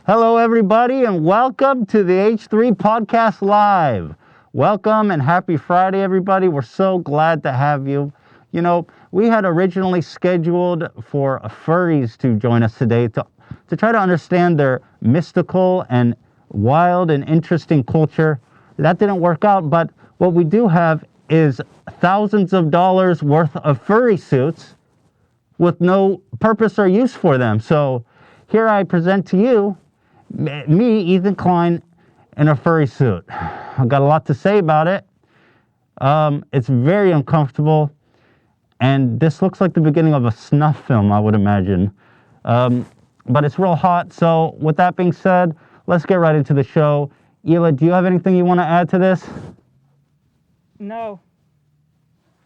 Hello, everybody, and welcome to the H3 Podcast Live. Welcome and happy Friday, everybody. We're so glad to have you. You know, we had originally scheduled for furries to join us today to try to understand their mystical and wild and interesting culture. That didn't work out, but what we do have is thousands of dollars worth of furry suits with no purpose or use for them. So here I present to you me, Ethan Klein, in a furry suit. I've got a lot to say about it. It's very uncomfortable, and this looks like the beginning of a snuff film, I would imagine. But it's real hot, so with that being said, let's get right into the show. Hila, do you have anything you want to add to this? No.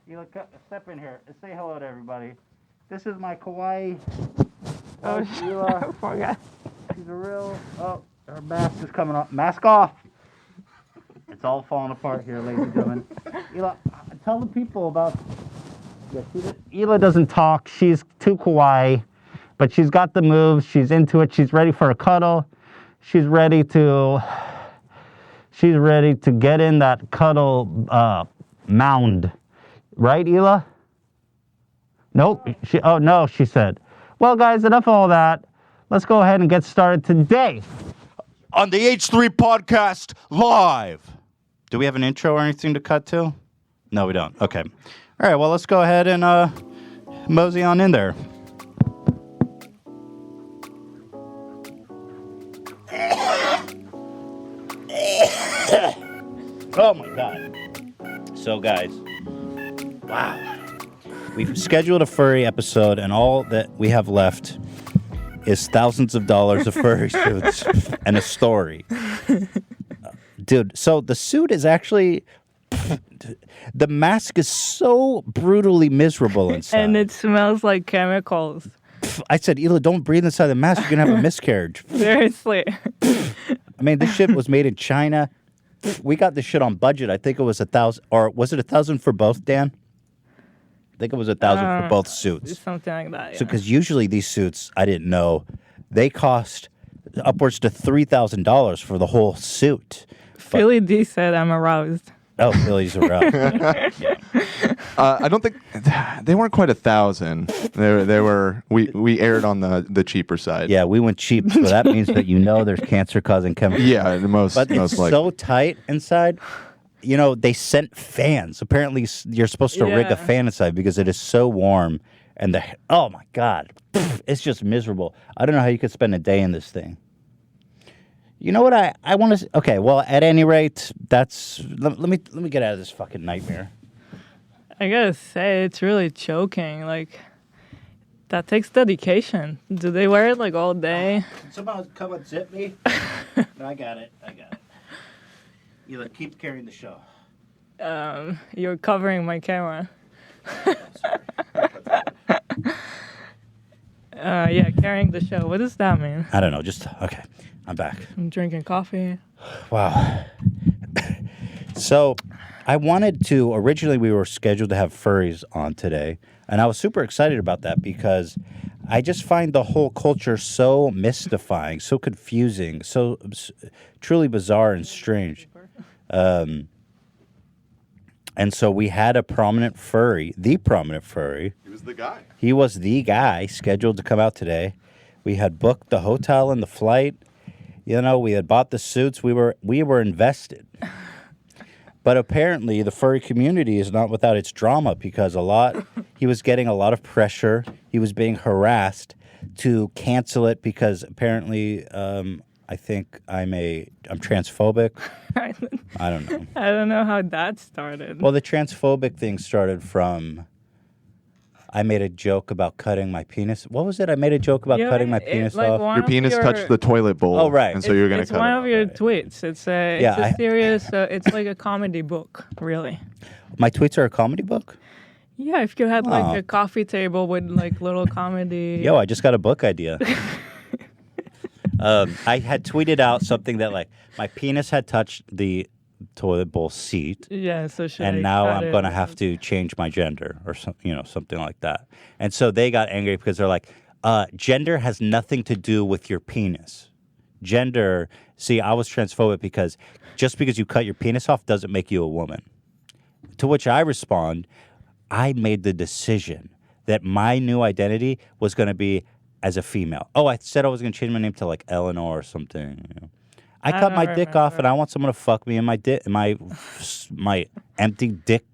Hila, step in here and say hello to everybody. This is my kawaii. Oh, Hila. Poor guy. She's a real... Oh, her mask is coming off. Mask off! It's all falling apart here, ladies and gentlemen. Hila, tell the people about... Yeah, Hila doesn't talk. She's too kawaii. But she's got the moves. She's into it. She's ready for a cuddle. She's ready to get in that cuddle mound. Right, Hila? Nope. No, she said. Well, guys, enough of all that. Let's go ahead and get started today on the H3 Podcast Live. Do we have an intro or anything to cut to? No, we don't. Okay. All right, well, let's go ahead and mosey on in there. Oh, my God. So, guys, wow. We've scheduled a furry episode, and all that we have left is thousands of dollars of furry suits and a story. Dude, so the suit is actually... The mask is so brutally miserable inside. And it smells like chemicals. I said, Hila, don't breathe inside the mask. You're going to have a miscarriage. Seriously. I mean, this shit was made in China. We got this shit on budget. I think it was 1,000, or was it 1,000 for both, Dan? I think it was 1,000 for both suits. Something like that, yeah. So, because usually these suits, I didn't know, they cost upwards to $3,000 for the whole suit. Philly D said I'm aroused. Oh, Philly's aroused. I don't think they weren't quite 1,000. They were. We aired on the cheaper side. Yeah, we went cheap, so that means that there's cancer-causing chemicals. Yeah, most But most it's likely. so tight inside. You know, they sent fans. Apparently, you're supposed to rig a fan inside because it is so warm. And oh my God, it's just miserable. I don't know how you could spend a day in this thing. You know what I want to? Okay, well, at any rate, that's let me get out of this fucking nightmare. I gotta say, it's really choking. Like, that takes dedication. Do they wear it like all day? Can someone come and zip me? No, I got it. You keep carrying the show. You're covering my camera. Yeah, carrying the show. What does that mean? I don't know. Okay. I'm back. I'm drinking coffee. Wow. So, originally we were scheduled to have furries on today, and I was super excited about that because I just find the whole culture so mystifying, so confusing, so truly bizarre and strange. And so we had the prominent furry. He was the guy. He was the guy scheduled to come out today. We had booked the hotel and the flight. You know, we had bought the suits. We were invested. But apparently the furry community is not without its drama because he was getting a lot of pressure. He was being harassed to cancel it because apparently I think I'm transphobic. I don't know. I don't know how that started. Well, the transphobic thing started from I made a joke about cutting my penis. What was it? I made a joke about cutting my penis off. Your penis touched the toilet bowl. Oh, right. And so you're going to cut it. It's one of your tweets. It's a serious, it's like a comedy book, really. My tweets are a comedy book? Yeah, if you had like a coffee table with like little comedy. Yo, I just got a book idea. I had tweeted out something that like my penis had touched the toilet bowl seat. Yeah, so and now I'm going to have to change my gender or something like that. And so they got angry because they're like, gender has nothing to do with your penis. gender. See, I was transphobic because just because you cut your penis off doesn't make you a woman. To which I respond, I made the decision that my new identity was going to be as a female. Oh, I said I was going to change my name to like Eleanor or something. You know. I cut my dick off, and I want someone to fuck me in my dick, my empty dick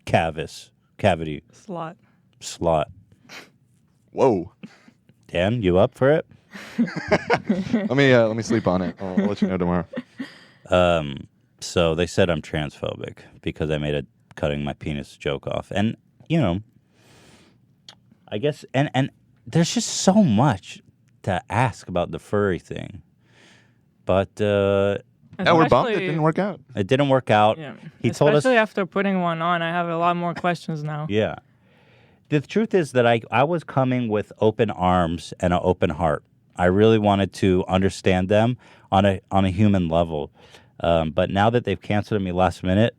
cavity. Slot. Whoa. Dan, you up for it? Let me sleep on it. I'll let you know tomorrow. So they said I'm transphobic because I made a cutting my penis joke off, and you know, I guess, and there's just so much to ask about the furry thing. But we're bummed it didn't work out. It didn't work out. Yeah. He told us. Especially after putting one on, I have a lot more questions now. Yeah. The truth is that I was coming with open arms and an open heart. I really wanted to understand them on a human level. But now that they've canceled me last minute,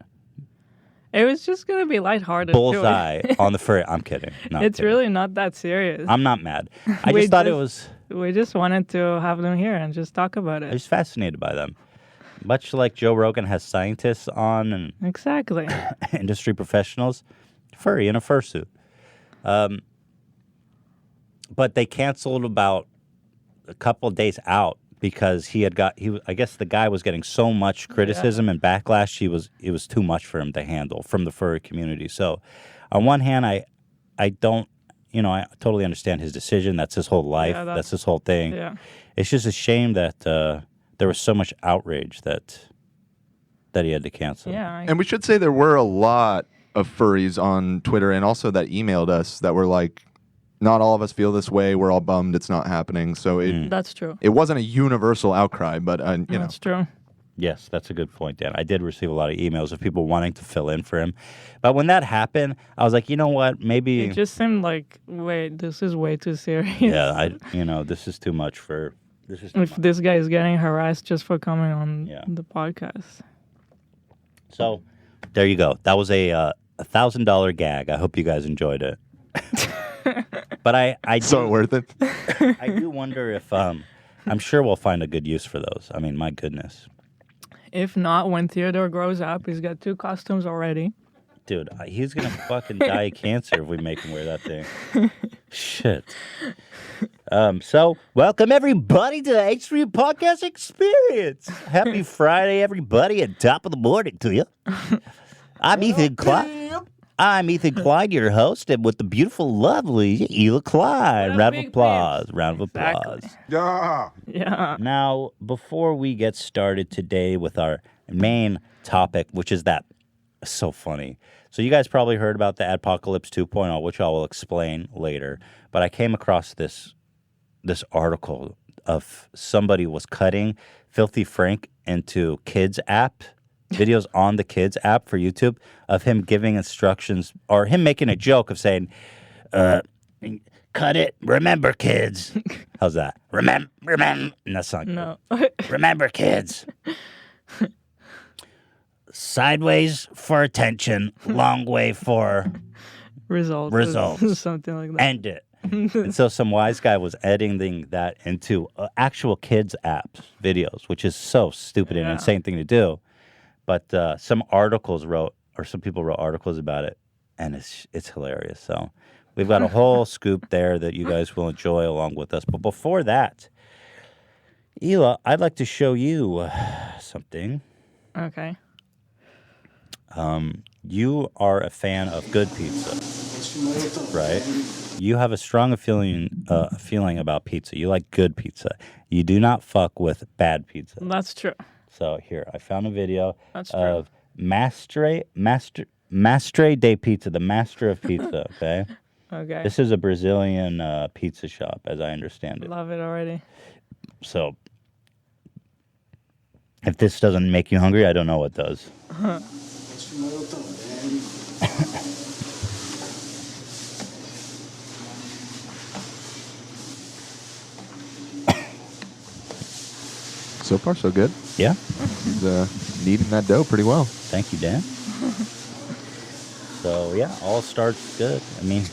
it was just gonna be lighthearted. Bullseye on the furry. I'm kidding. No, it's kidding. really not that serious. I'm not mad. I just thought it was. We just wanted to have them here and just talk about it. I was fascinated by them. Much like Joe Rogan has scientists on and exactly industry professionals, furry in a fursuit. But they canceled about a couple of days out because I guess the guy was getting so much criticism and backlash. It was too much for him to handle from the furry community. So on one hand, I don't, I totally understand his decision. That's his whole life. That's his whole thing. Yeah. It's just a shame that there was so much outrage that he had to cancel. Yeah. And we should say there were a lot of furries on Twitter and also that emailed us that were like, not all of us feel this way. We're all bummed it's not happening. So that's true. It wasn't a universal outcry, but that's true. Yes, that's a good point, Dan. I did receive a lot of emails of people wanting to fill in for him. But when that happened, I was like, you know what? Maybe it just seemed like, wait, this is way too serious. Yeah, this is too much for this guy is getting harassed just for coming on the podcast. So, there you go. That was a $1,000 gag. I hope you guys enjoyed it. But I so worth it. I do wonder if I'm sure we'll find a good use for those. I mean, my goodness. If not, when Theodore grows up, he's got 2 costumes already. Dude, he's gonna fucking die of cancer if we make him wear that thing. Shit. So welcome everybody to the H3 Podcast Experience. Happy Friday, everybody, and top of the morning to you. I'm Ethan Klein, your host, and with the beautiful, lovely Hila Klein. Round of applause. Round of applause. Yeah. Now, before we get started today with our main topic, which is that so funny. So you guys probably heard about the Adpocalypse 2.0, which I will explain later. But I came across this article of somebody was cutting Filthy Frank into kids app. Videos on the kids app for YouTube of him giving instructions or him making a joke of saying, cut it, remember kids. How's that? Remember, that's not no. Good. Remember kids. Sideways for attention, long way for results. Something like that. End it. And so some wise guy was editing that into actual kids apps videos, which is so stupid and insane thing to do. But some people wrote articles about it, and it's hilarious. So we've got a whole scoop there that you guys will enjoy along with us. But before that, Hila, I'd like to show you something. Okay. You are a fan of good pizza, right? You have a strong feeling about pizza. You like good pizza. You do not fuck with bad pizza. That's true. So here, I found a video of Mastre de Pizza, the master of pizza, okay? Okay. This is a Brazilian pizza shop, as I understand it. Love it already. So, if this doesn't make you hungry, I don't know what does. So far, so good. Yeah. He's kneading that dough pretty well. Thank you, Dan. So, yeah, all starts good. I mean,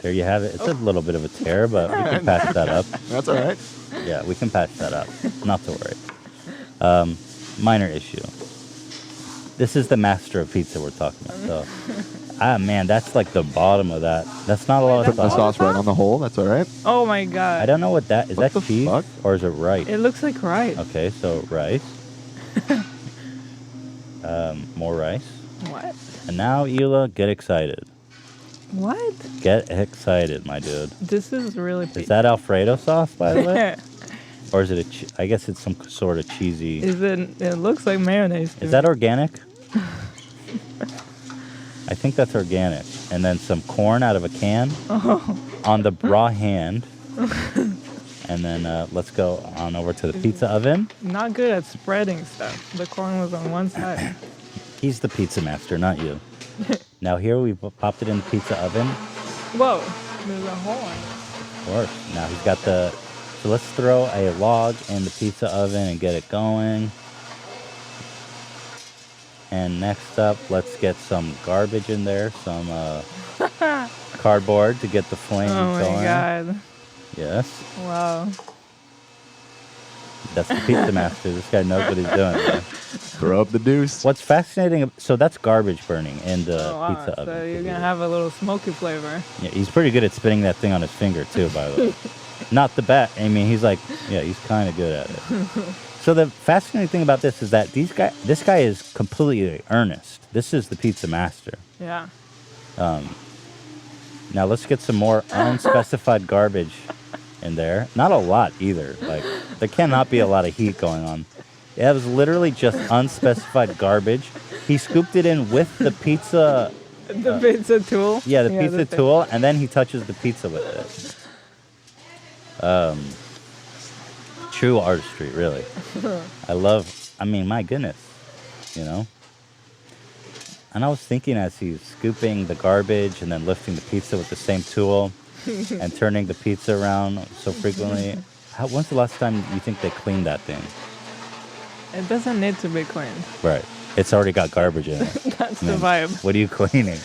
there you have it. It's a little bit of a tear, but we can patch that up. That's all right. Yeah, we can patch that up. Not to worry. Minor issue. This is the master of pizza we're talking about. So, man, that's like the bottom of that. That's not a lot of Put the sauce. sauce right on the hole. That's all right. Oh my god. I don't know what that is. What That the cheese fuck? or is it rice? It looks like rice. Okay, so rice. More rice. What? And now, Hila, get excited. What? Get excited, my dude. This is really Is that Alfredo sauce, by the way? Or is it I guess it's some sort of cheesy... It looks like mayonnaise. Is that organic? I think that's organic. And then some corn out of a can on the raw hand. And then let's go on over to the pizza oven. Not good at spreading stuff. The corn was on one side. He's the pizza master, not you. Now here we popped it in the pizza oven. Whoa, there's a hole in it. Of course. Now he's got the... So let's throw a log in the pizza oven and get it going. And next up, let's get some garbage in there. Some cardboard to get the flame going. Oh my god. Yes. Wow. That's the pizza master. This guy knows what he's doing. Man. Throw up the deuce. What's fascinating, so that's garbage burning in the Oh, wow. pizza oven. So you're gonna have a little smoky flavor. Yeah, he's pretty good at spinning that thing on his finger too, by the way. Not the bat. I mean, he's kind of good at it. So the fascinating thing about this is that this guy is completely earnest. This is the pizza master. Yeah. Now let's get some more unspecified garbage in there. Not a lot either. Like there cannot be a lot of heat going on. It was literally just unspecified garbage. He scooped it in with the pizza. The pizza tool. Yeah, the pizza tool, and then he touches the pizza with it. True artistry, really. I mean, my goodness, you know? And I was thinking as he's scooping the garbage and then lifting the pizza with the same tool and turning the pizza around so frequently, when's the last time you think they cleaned that thing? It doesn't need to be cleaned. Right. It's already got garbage in it. That's the vibe. What are you cleaning?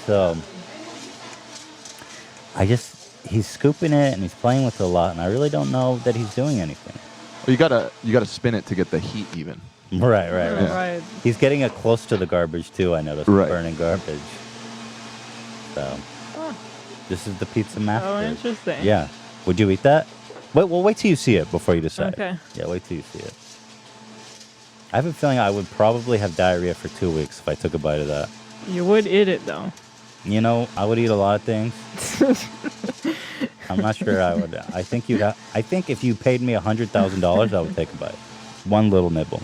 So, he's scooping it and he's playing with it a lot, and I really don't know that he's doing anything. Well, you gotta spin it to get the heat even. Right. Right. He's getting it close to the garbage too, I noticed, right. Burning garbage. So, this is the pizza master. Oh, interesting. Yeah. Would you eat that? Wait till you see it before you decide. Okay. Yeah, wait till you see it. I have a feeling I would probably have diarrhea for 2 weeks if I took a bite of that. You would eat it though. You know, I would eat a lot of things. I'm not sure I would. I think if you paid me $100,000, I would take a bite. One little nibble.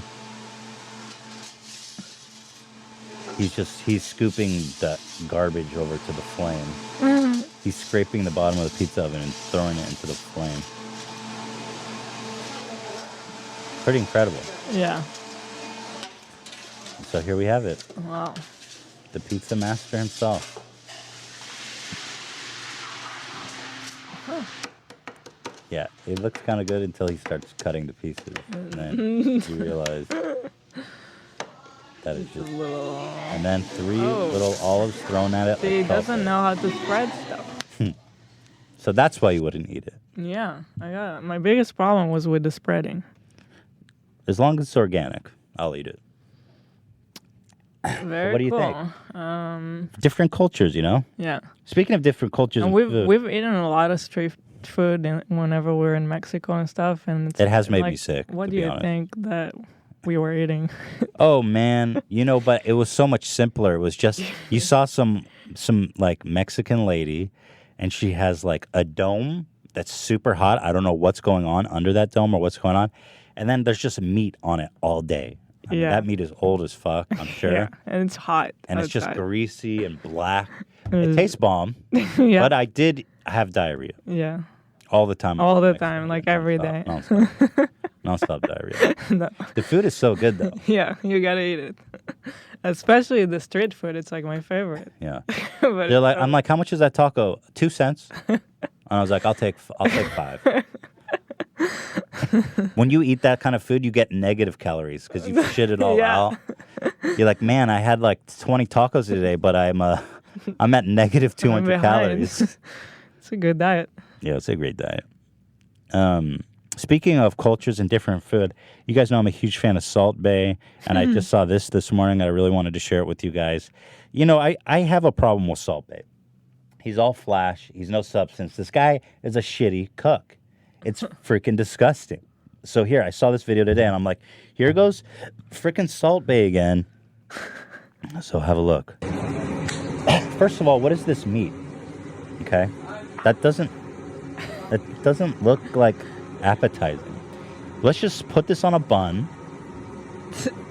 He's scooping the garbage over to the flame. He's scraping the bottom of the pizza oven and throwing it into the flame. Pretty incredible. Yeah. So here we have it. Wow. The pizza master himself. Yeah, it looks kind of good until he starts cutting the pieces. And then you realize that it's just... And then three little olives thrown at it. He doesn't know how to spread stuff. So that's why you wouldn't eat it. Yeah, I got it. My biggest problem was with the spreading. As long as it's organic, I'll eat it. Very what do you cool. think? Different cultures, you know? Yeah. Speaking of different cultures, And we've eaten a lot of street food whenever we're in Mexico and stuff, and it has made like, me sick. What to do be you honest. think that we were eating? Oh man, but it was so much simpler. It was just you saw some like Mexican lady, and she has like a dome that's super hot. I don't know what's going on under that dome or what's going on, and then there's just meat on it all day. I mean, that meat is old as fuck, I'm sure. Yeah, and it's hot. And it's just outside. greasy and black. It tastes bomb, Yeah. but I did have diarrhea Yeah. all the time. All the time, like every day. Non-stop diarrhea. No. The food is so good, though. Yeah, you gotta eat it. Especially the street food. It's like my favorite. Yeah. But They're like, I'm like, how much is that taco? 2 cents. And I was like, I'll take 5. When you eat that kind of food, you get negative calories because you shit it all out. You're like, man, I had like 20 tacos today, but I'm at negative 200 calories. It's a good diet. Yeah, it's a great diet. Speaking of cultures and different food, you guys know I'm a huge fan of Salt Bae, and I just saw this morning. I really wanted to share it with you guys. You know, I have a problem with Salt Bae. He's all flash. He's no substance. This guy is a shitty cook. It's freaking disgusting. So here, I saw this video today, and I'm like, here goes freaking Salt Bae again. So have a look. First of all, what is this meat? Okay, that doesn't look like appetizing. Let's just put this on a bun.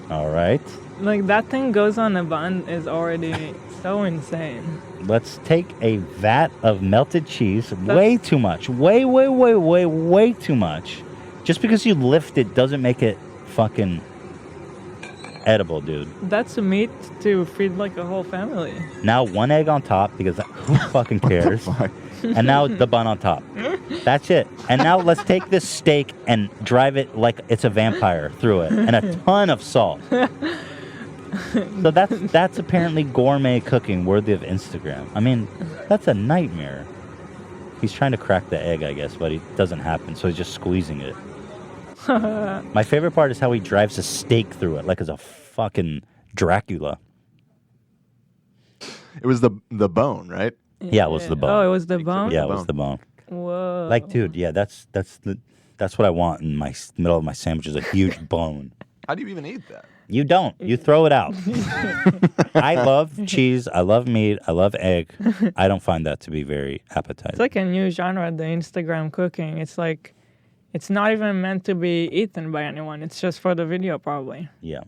All right. Like, that thing goes on a bun is already so insane. Let's take a vat of melted cheese. Way too much. Way too much. Just because you lift it doesn't make it fucking edible, dude. That's meat to feed like a whole family. Now 1 egg on top because who fucking cares? And now the bun on top. That's it. And now let's take this steak and drive it like it's a vampire through it, and a ton of salt. So that's apparently gourmet cooking worthy of Instagram. I mean, that's a nightmare. He's trying to crack the egg, I guess, but it doesn't happen, so he's just squeezing it. My favorite part is how he drives a steak through it like it's a fucking Dracula. It was the bone, right? Yeah, it was the bone. Oh, it was the bone? Yeah, it was the bone. Whoa. Like, dude, yeah, that's what I want in my middle of my sandwich is a huge bone. How do you even eat that? You don't. You throw it out. I love cheese. I love meat. I love egg. I don't find that to be very appetizing. It's like a new genre, the Instagram cooking. It's like, it's not even meant to be eaten by anyone. It's just for the video, probably. Yeah.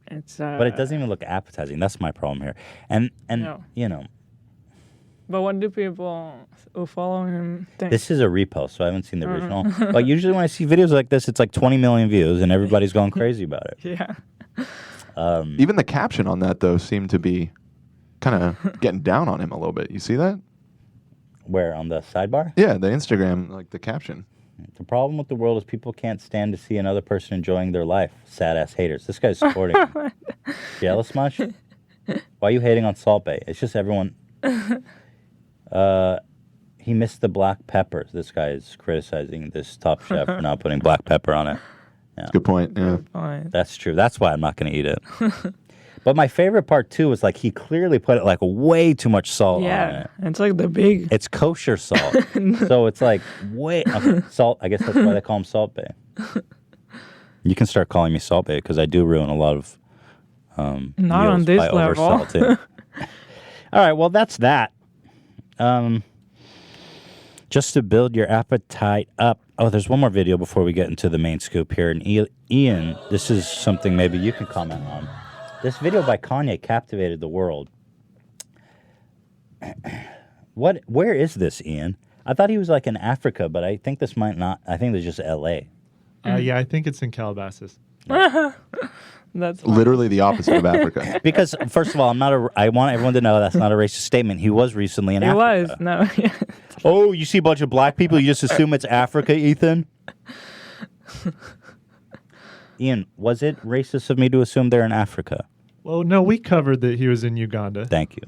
It's but it doesn't even look appetizing. That's my problem here. And No. you know. But what do people who follow him think? This is a repost, so I haven't seen the original. But usually when I see videos like this, it's like 20 million views, and everybody's going crazy about it. Yeah. Even the caption on that, though, seemed to be kind of getting down on him a little bit. You see that? Where, on the sidebar? Yeah, the Instagram, like the caption. The problem with the world is people can't stand to see another person enjoying their life. Sad-ass haters. This guy's supporting him. Jealous much? Why are you hating on Salt Bae? It's just everyone... He missed the black peppers. This guy is criticizing this top chef for not putting black pepper on it. Yeah. That's a good point. Yeah. That's true. That's why I'm not going to eat it. But my favorite part, too, is like he clearly put like way too much salt on it. It's like the big... It's kosher salt. So it's like salt. I guess that's why they call him Salt Bae. You can start calling me Salt Bae because I do ruin a lot of not on this level. All right, well, that's that. Just to build your appetite up. Oh, there's one more video before we get into the main scoop here. And Ian, this is something maybe you can comment on. This video by Kanye captivated the world. Where is this, Ian? I thought he was like in Africa, but I think this might not. I think it's just L.A. Yeah, I think it's in Calabasas. That's literally the opposite of Africa. Because first of all, I want everyone to know that's not a racist statement. He was recently in Africa. He was. No. Oh, you see a bunch of black people, you just assume it's Africa, Ethan? Ian, was it racist of me to assume they're in Africa? Well, no, we covered that he was in Uganda. Thank you.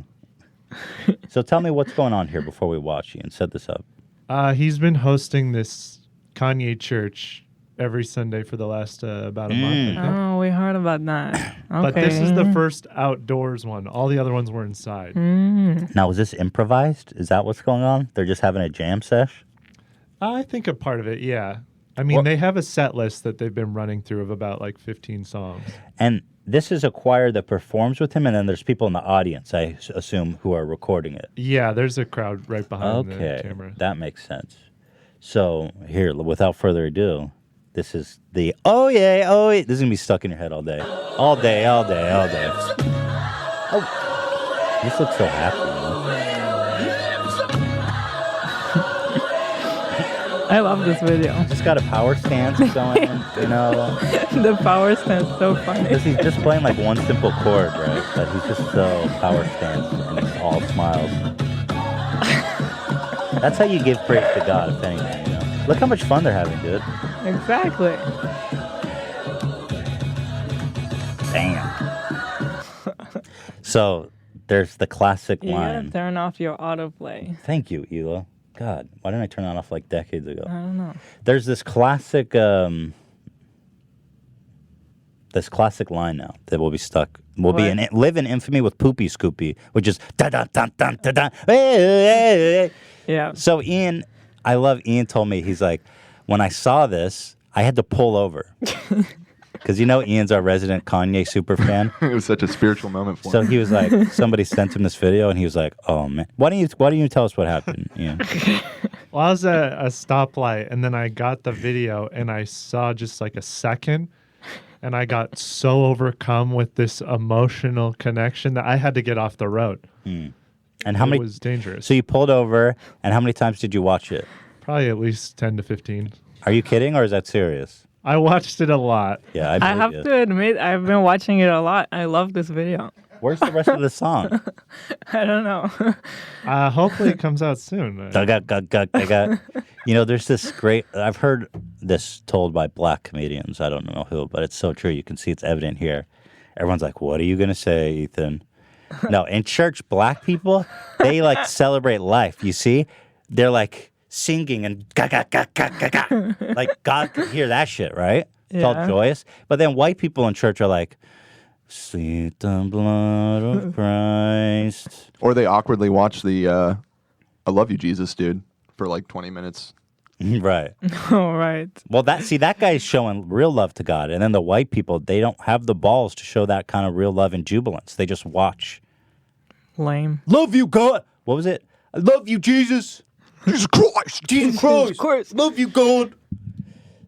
So tell me what's going on here before we watch, Ian. Set this up. He's been hosting this Kanye church every Sunday for the last about a month, I think. Oh, we heard about that. Okay. But this is the first outdoors one. All the other ones were inside. Now, was this improvised? Is that what's going on? They're just having a jam sesh? I think a part of it, yeah. I mean, they have a set list that they've been running through of about like 15 songs. And this is a choir that performs with him, and then there's people in the audience, I assume, who are recording it. Yeah, there's a crowd right behind the camera. That makes sense. So, here, without further ado, this is the oh yeah. This is going to be stuck in your head all day. All day. Oh, this looks so happy, man. I love this video. Just got a power stance going, you know. The power stance so funny. Because he's just playing like one simple chord, right? But he's just so power stance and it's all smiles. That's how you give praise to God, if anything, you know. Look how much fun they're having, dude. Exactly. Damn. So there's the classic You gotta line. turn off your autoplay. Thank you, Hila. God, why didn't I turn that off like decades ago? I don't know. There's this classic line now that will be stuck. Will be live in infamy with Poopy Scoopy, which is da da da da da da. Yeah. So Ian, I love Ian told me, he's like, when I saw this, I had to pull over. Because Ian's our resident Kanye super fan. It was such a spiritual moment for him. So he was like, somebody sent him this video, and he was like, "Oh man, why don't you tell us what happened?" Ian? Well, I was at a stoplight, and then I got the video, and I saw just like a second, and I got so overcome with this emotional connection that I had to get off the road. And how many? It was dangerous. So you pulled over, and how many times did you watch it? Probably at least 10 to 15. Are you kidding, or is that serious? I watched it a lot. Yeah, I have to admit, I've been watching it a lot. I love this video. Where's the rest of the song? I don't know. Hopefully it comes out soon. There's this great. I've heard this told by black comedians. I don't know who, but it's so true. You can see it's evident here. Everyone's like, "What are you gonna say, Ethan?" No, in church, black people, they like celebrate life. You see, they're like singing and ga ga ga ga ga ga. Like God could hear that shit, right? It's all joyous. But then white people in church are like, "Sweet the blood of Christ." Or they awkwardly watch the I Love You, Jesus, dude, for like 20 minutes. Right. All right. Well, that guy's showing real love to God. And then the white people, they don't have the balls to show that kind of real love and jubilance. They just watch. Lame. Love you, God. What was it? I love you, Jesus. Jesus Christ. Jesus Christ. Love you, God.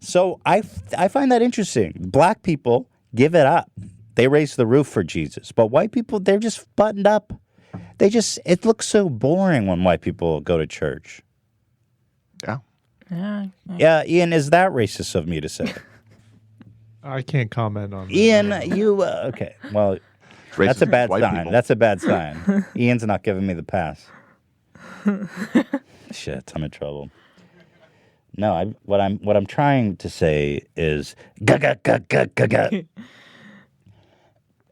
So I find that interesting. Black people give it up. They raise the roof for Jesus. But white people, they're just buttoned up. It looks so boring when white people go to church. Yeah. Yeah, Ian, is that racist of me to say? I can't comment on that. Ian, you, okay. Well, that's a bad sign. People. That's a bad sign. Ian's not giving me the pass. Shit, I'm in trouble. No, what I'm trying to say is ga ga ga ga ga ga.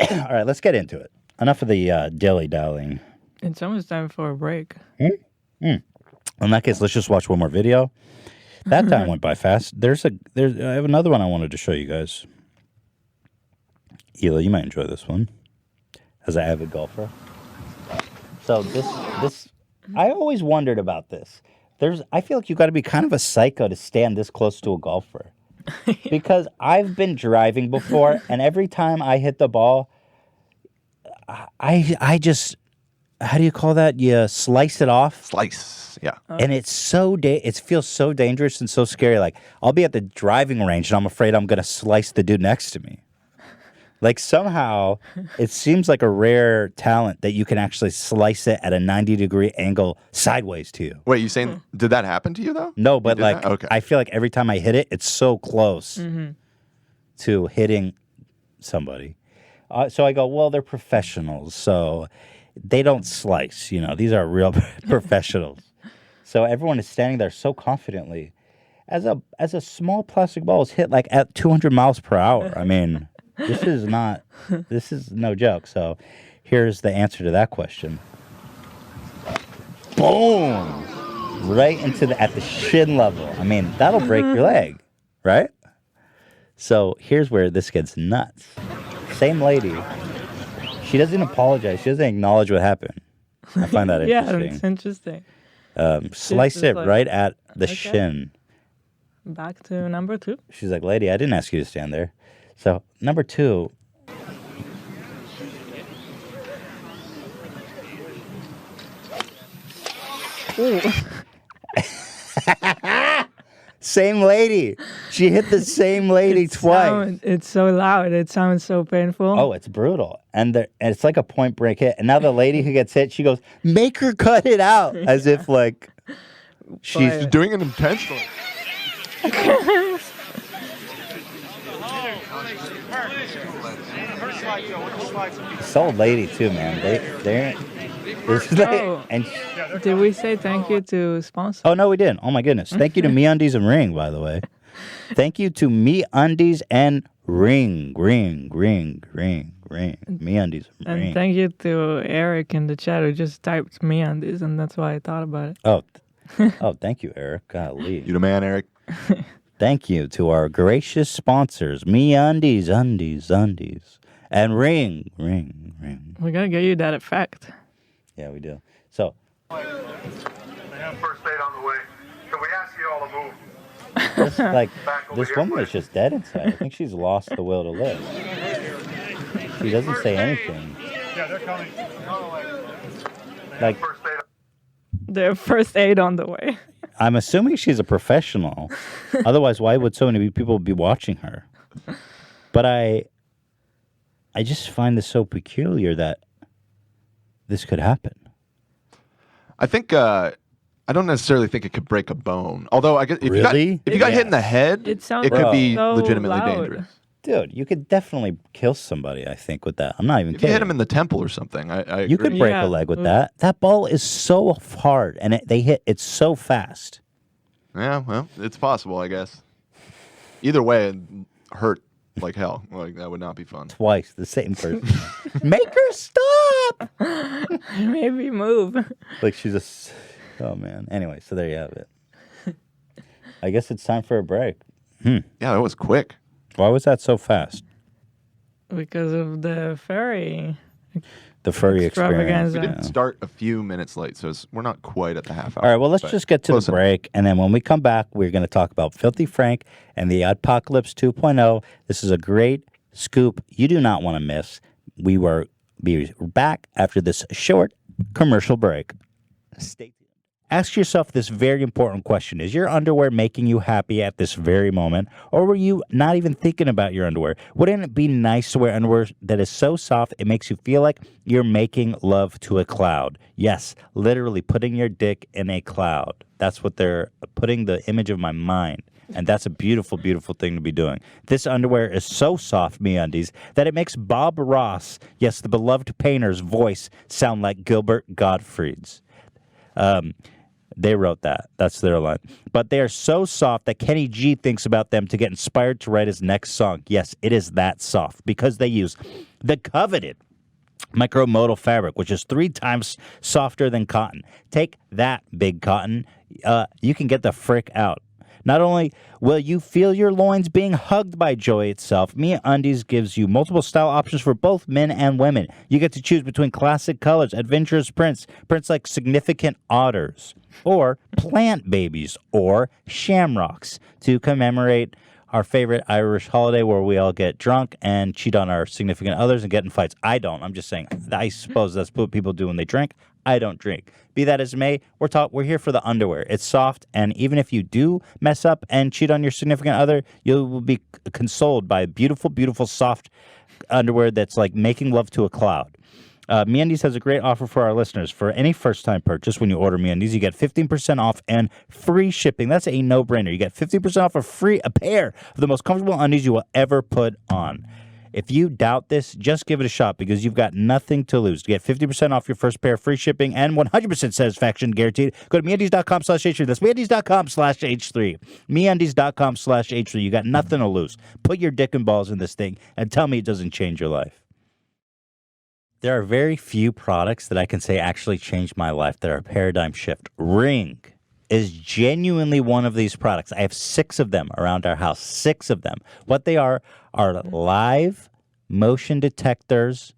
All right, let's get into it. Enough of the dilly-dallying. It's almost time for a break. In that case, let's just watch one more video. That time went by fast. I have another one I wanted to show you guys. Hila, you might enjoy this one as an avid golfer. So this I always wondered about this. I feel like you got to be kind of a psycho to stand this close to a golfer. Because I've been driving before, and every time I hit the ball, I just, how do you call that? You slice it off. Slice, yeah. And it feels so dangerous and so scary. Like, I'll be at the driving range, and I'm afraid I'm going to slice the dude next to me. Like, somehow, it seems like a rare talent that you can actually slice it at a 90-degree angle sideways to you. Wait, you saying, did that happen to you, though? No, but like, okay. I feel like every time I hit it, it's so close to hitting somebody. So I go, well, they're professionals, so they don't slice. These are real professionals. So everyone is standing there so confidently. As a small plastic ball is hit like at 200 miles per hour. I mean... This is no joke. So here's the answer to that question. Boom! Right at the shin level. I mean, that'll break your leg, right? So here's where this gets nuts. Same lady. She doesn't apologize. She doesn't acknowledge what happened. I find that interesting. Yeah, it's interesting. Slice it right at the shin. Back to number 2. She's like, lady, I didn't ask you to stand there. So, number 2. Same lady. She hit the same lady twice. It's so loud. It sounds so painful. Oh, it's brutal. And it's like a point break hit. And now the lady who gets hit, she goes, make her cut it out. As if like she's doing it intentionally. This old lady too, man. They're and did we say thank you to sponsor? Oh no, we didn't. Oh my goodness. Thank you to MeUndies and Ring, by the way. Thank you to MeUndies and Ring. MeUndies and Ring. And thank you to Eric in the chat who just typed MeUndies, and that's why I thought about it. Oh, Oh, thank you, Eric. Golly. You the man, Eric. Thank you to our gracious sponsors, MeUndies, Undies, and Ring. We gotta get you that effect. Yeah, we do. So, First aid on the way. Can we ask you all to move? this woman is just dead inside. I think she's lost the will to live. She doesn't say anything. Yeah, they're coming. Like, First aid. Their first aid on the way. I'm assuming she's a professional. Otherwise, why would so many people be watching her? But I just find this so peculiar that this could happen. I think I don't necessarily think it could break a bone. Although I guess if Really? you got hit in the head, It sounds could be so legitimately loud. dangerous. Dude, you could definitely kill somebody, I think, with that. I'm not even If you kidding. hit him in the temple or something, I You agree. could break Yeah. a leg with that. That ball is so hard, and it's so fast. Yeah, well, it's possible, I guess. Either way, it hurt like hell. Like that would not be fun. Twice, the same person. Make her stop! Maybe move. Like she's just, oh man. Anyway, so there you have it. I guess it's time for a break. Yeah, that was quick. Why was that so fast? Because of the ferry. The furry experience. Extravaganza. We did start a few minutes late, so we're not quite at the half hour. All right, well, let's but just get to the close enough. break. And then when we come back, we're going to talk about Filthy Frank and the Adpocalypse 2.0. This is a great scoop you do not want to miss. We will be back after this short commercial break. Stay tuned. Ask yourself this very important question. Is your underwear making you happy at this very moment? Or were you not even thinking about your underwear? Wouldn't it be nice to wear underwear that is so soft it makes you feel like you're making love to a cloud? Yes, literally putting your dick in a cloud. That's what they're putting the image of my mind. And that's a beautiful, beautiful thing to be doing. This underwear is so soft, MeUndies, that it makes Bob Ross, yes, the beloved painter's voice, sound like Gilbert Gottfried's. They wrote that. That's their line. But they are so soft that Kenny G thinks about them to get inspired to write his next song. Yes, it is that soft because they use the coveted micromodal fabric, which is 3 times softer than cotton. Take that, big cotton. You can get the frick out. Not only will you feel your loins being hugged by joy itself, MeUndies gives you multiple style options for both men and women. You get to choose between classic colors, adventurous prints like significant otters, or plant babies, or shamrocks to commemorate our favorite Irish holiday where we all get drunk and cheat on our significant others and get in fights. I don't. I'm just saying. I suppose that's what people do when they drink. I don't drink. Be that as it may, we're here for the underwear. It's soft, and even if you do mess up and cheat on your significant other, you will be consoled by beautiful, beautiful, soft underwear that's like making love to a cloud. MeUndies has a great offer for our listeners. For any first-time purchase, when you order MeUndies, you get 15% off and free shipping. That's a no-brainer. You get 15% off a pair of the most comfortable undies you will ever put on. If you doubt this, just give it a shot because you've got nothing to lose. To get 50% off your first pair, free shipping, and 100% satisfaction guaranteed, go to MeUndies.com/H3. That's MeUndies.com/H3. MeUndies.com/H3. You got nothing to lose. Put your dick and balls in this thing and tell me it doesn't change your life. There are very few products that I can say actually changed my life that are a paradigm shift. Ring is genuinely one of these products. I have 6 of them around our house, 6 of them. What they are live motion detectors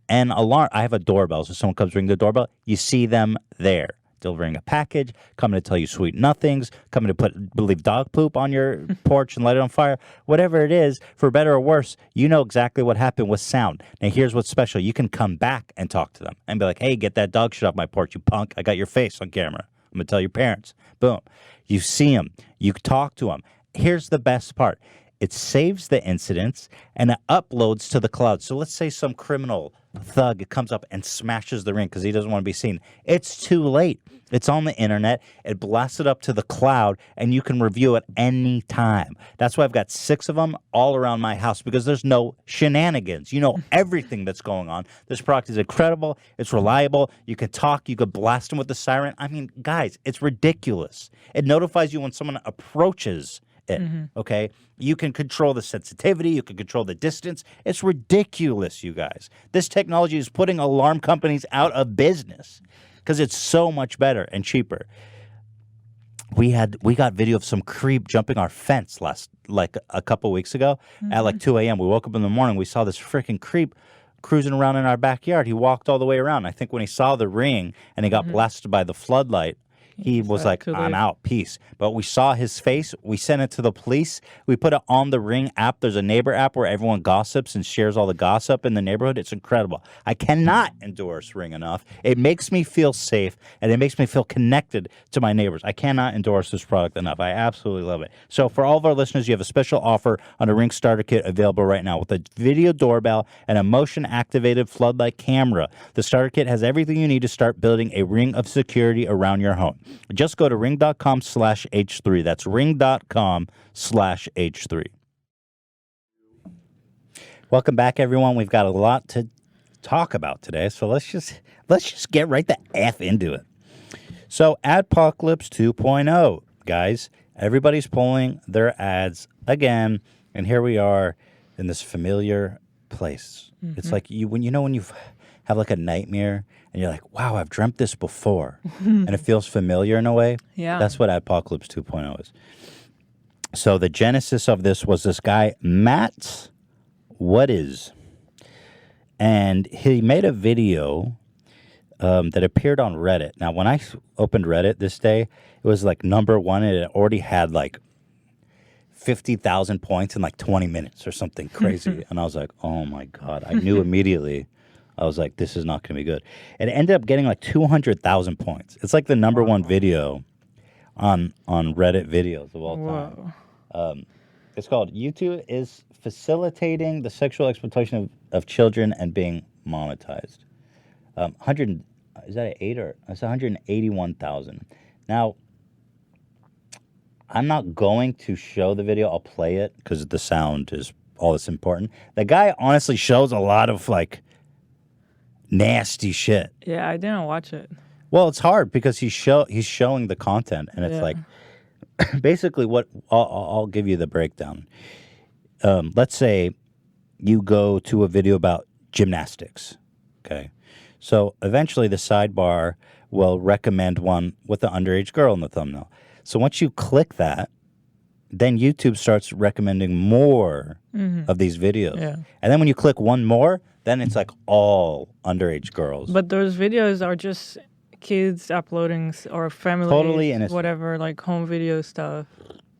and alarm. I have a doorbell, so someone comes ring the doorbell, you see them there. Delivering a package, coming to tell you sweet nothings, coming to leave dog poop on your porch and light it on fire. Whatever it is, for better or worse, you know exactly what happened with sound. Now, here's what's special. You can come back and talk to them and be like, hey, get that dog shit off my porch, you punk. I got your face on camera. I'm going to tell your parents. Boom. You see them. You talk to them. Here's the best part. It saves the incidents and it uploads to the cloud. So let's say some criminal thug comes up and smashes the ring because he doesn't want to be seen. It's too late. It's on the internet. It blasts it up to the cloud, and you can review it any time. That's why I've got 6 of them all around my house because there's no shenanigans. You know everything that's going on. This product is incredible. It's reliable. You can talk. You could blast them with the siren. I mean, guys, it's ridiculous. It notifies you when someone approaches it, okay? You can control the sensitivity. You can control the distance. It's ridiculous, you guys. This technology is putting alarm companies out of business because it's so much better and cheaper. we got video of some creep jumping our fence like a couple weeks ago at like 2 a.m. We woke up in the morning. We saw this freaking creep cruising around in our backyard. He walked all the way around. I think when he saw the ring and he got blasted by the floodlight, he was like, I'm out, peace. But we saw his face. We sent it to the police. We put it on the Ring app. There's a neighbor app where everyone gossips and shares all the gossip in the neighborhood. It's incredible. I cannot endorse Ring enough. It makes me feel safe, and it makes me feel connected to my neighbors. I cannot endorse this product enough. I absolutely love it. So for all of our listeners, you have a special offer on a Ring starter kit available right now with a video doorbell and a motion-activated floodlight camera. The starter kit has everything you need to start building a ring of security around your home. Just go to ring.com/H3. That's ring.com/H3. Welcome back, everyone. We've got a lot to talk about today, so let's just get right the F into it. So, Adpocalypse 2.0, guys. Everybody's pulling their ads again, and here we are in this familiar place. It's like when you have like a nightmare and you're like, wow, I've dreamt this before. And it feels familiar in a way. Yeah. That's what Adpocalypse 2.0 is. So the genesis of this was this guy, Matt What Is. And he made a video that appeared on Reddit. Now, when I opened Reddit this day, it was like number one, and it already had like 50,000 points in like 20 minutes or something crazy. And I was like, oh my God. I knew immediately. I was like, this is not going to be good. It ended up getting like 200,000 points. It's like the number one video on Reddit videos of all time. It's called YouTube is Facilitating the Sexual Exploitation of Children and Being Monetized. 100, is that an 8 or? It's 181,000. Now, I'm not going to show the video. I'll play it because the sound is all that's important. The guy honestly shows a lot of like nasty shit. Yeah, I didn't watch it. Well, it's hard because he's showing the content, and it's like basically what I'll give you the breakdown. Let's say you go to a video about gymnastics. Okay, so eventually the sidebar will recommend one with the underage girl in the thumbnail. So once you click that, then YouTube starts recommending more of these videos. Yeah. And then when you click one more, then it's like all underage girls. But those videos are just kids uploading or family, totally innocent, whatever, like home video stuff.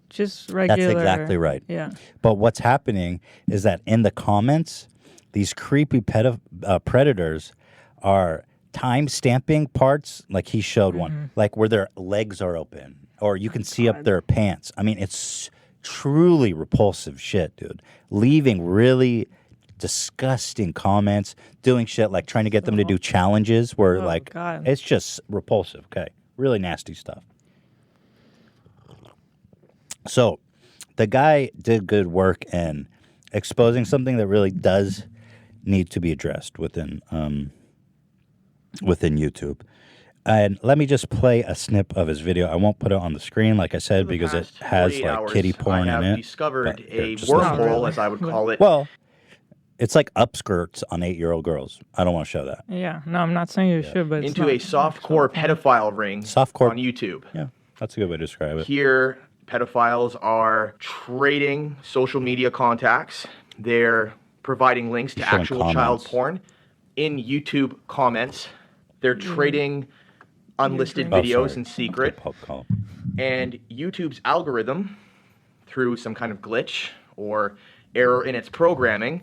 Just regular. That's exactly right. Yeah. But what's happening is that in the comments, these creepy predators are time-stamping parts, like he showed one, like where their legs are open, or you can see up their pants. I mean, it's truly repulsive shit, dude. Leaving really disgusting comments, doing shit like trying to get them to do challenges where it's just repulsive. Okay, really nasty stuff. So the guy did good work in exposing something that really does need to be addressed within YouTube. And let me just play a snip of his video. I won't put it on the screen, like I said, because it has like kitty porn in it. I have discovered a wormhole, as I would call it. Well, it's like upskirts on 8-year-old girls. I don't want to show that. Yeah, no, I'm not saying you should, but into a softcore pedophile ring on YouTube. Yeah, that's a good way to describe it. Here, pedophiles are trading social media contacts. They're providing links to actual child porn in YouTube comments. They're trading unlisted videos in secret. And YouTube's algorithm, through some kind of glitch or error in its programming,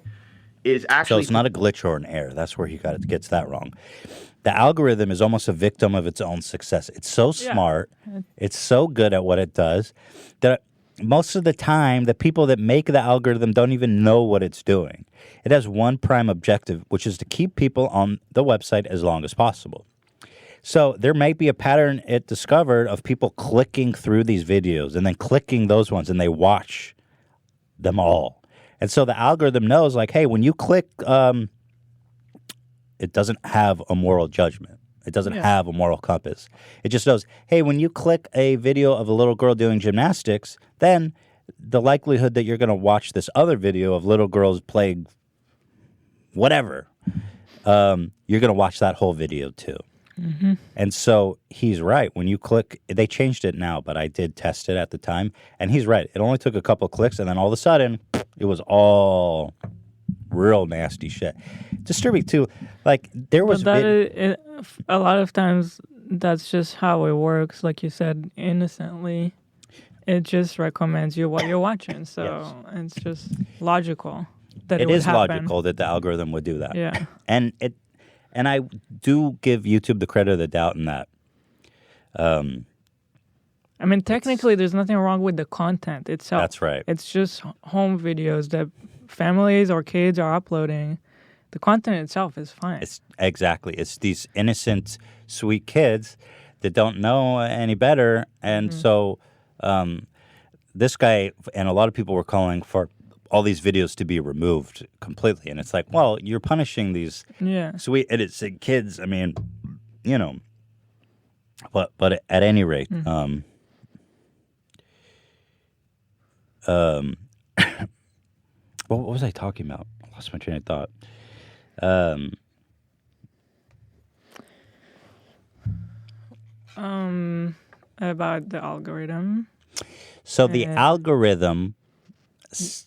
is actually... So it's not a glitch or an error. That's where he gets that wrong. The algorithm is almost a victim of its own success. It's so smart. It's so good at what it does that most of the time, the people that make the algorithm don't even know what it's doing. It has one prime objective, which is to keep people on the website as long as possible. So there might be a pattern it discovered of people clicking through these videos and then clicking those ones, and they watch them all. And so the algorithm knows, like, hey, when you click, it doesn't have a moral judgment. It doesn't have a moral compass. It just knows, hey, when you click a video of a little girl doing gymnastics, then the likelihood that you're going to watch this other video of little girls playing whatever, you're going to watch that whole video too. And so he's right. When you click, they changed it now, but I did test it at the time. And he's right. It only took a couple of clicks, and then all of a sudden, it was all real nasty shit. Disturbing, too. Like, there was... But a lot of times, that's just how it works. Like you said, innocently. It just recommends you what you're watching. So it's just logical that it would is happen. logical that the algorithm would do that. Yeah. And I do give YouTube the credit of the doubt in that. I mean, technically, there's nothing wrong with the content itself. That's right. It's just home videos that families or kids are uploading. The content itself is fine. It's these innocent, sweet kids that don't know any better. And so this guy and a lot of people were calling for all these videos to be removed completely. And it's like, well, you're punishing these sweet innocent kids. I mean, you know, but at any rate, what was I talking about? I lost my train of thought. About the algorithm. So the algorithm...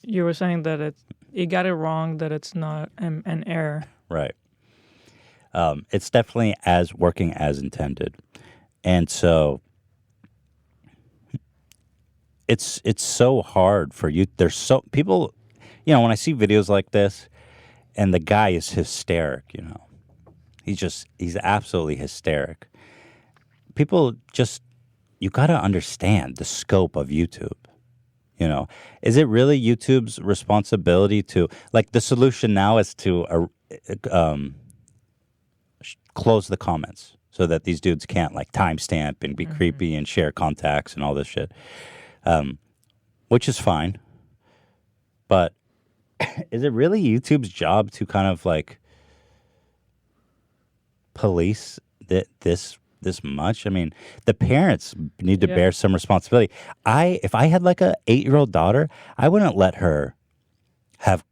You were saying that you got it wrong, that it's not an error. Right. It's definitely working as intended. And so it's so hard for you. There's so people, you know, when I see videos like this and the guy is hysteric, you know, he's absolutely hysteric. People just, you got to understand the scope of YouTube. You know, is it really YouTube's responsibility to, like, the solution now is to close the comments so that these dudes can't, like, timestamp and be creepy and share contacts and all this shit, which is fine. But is it really YouTube's job to kind of, like, police this much? I mean, the parents need to bear some responsibility. If I had like a 8-year-old daughter, I wouldn't let her have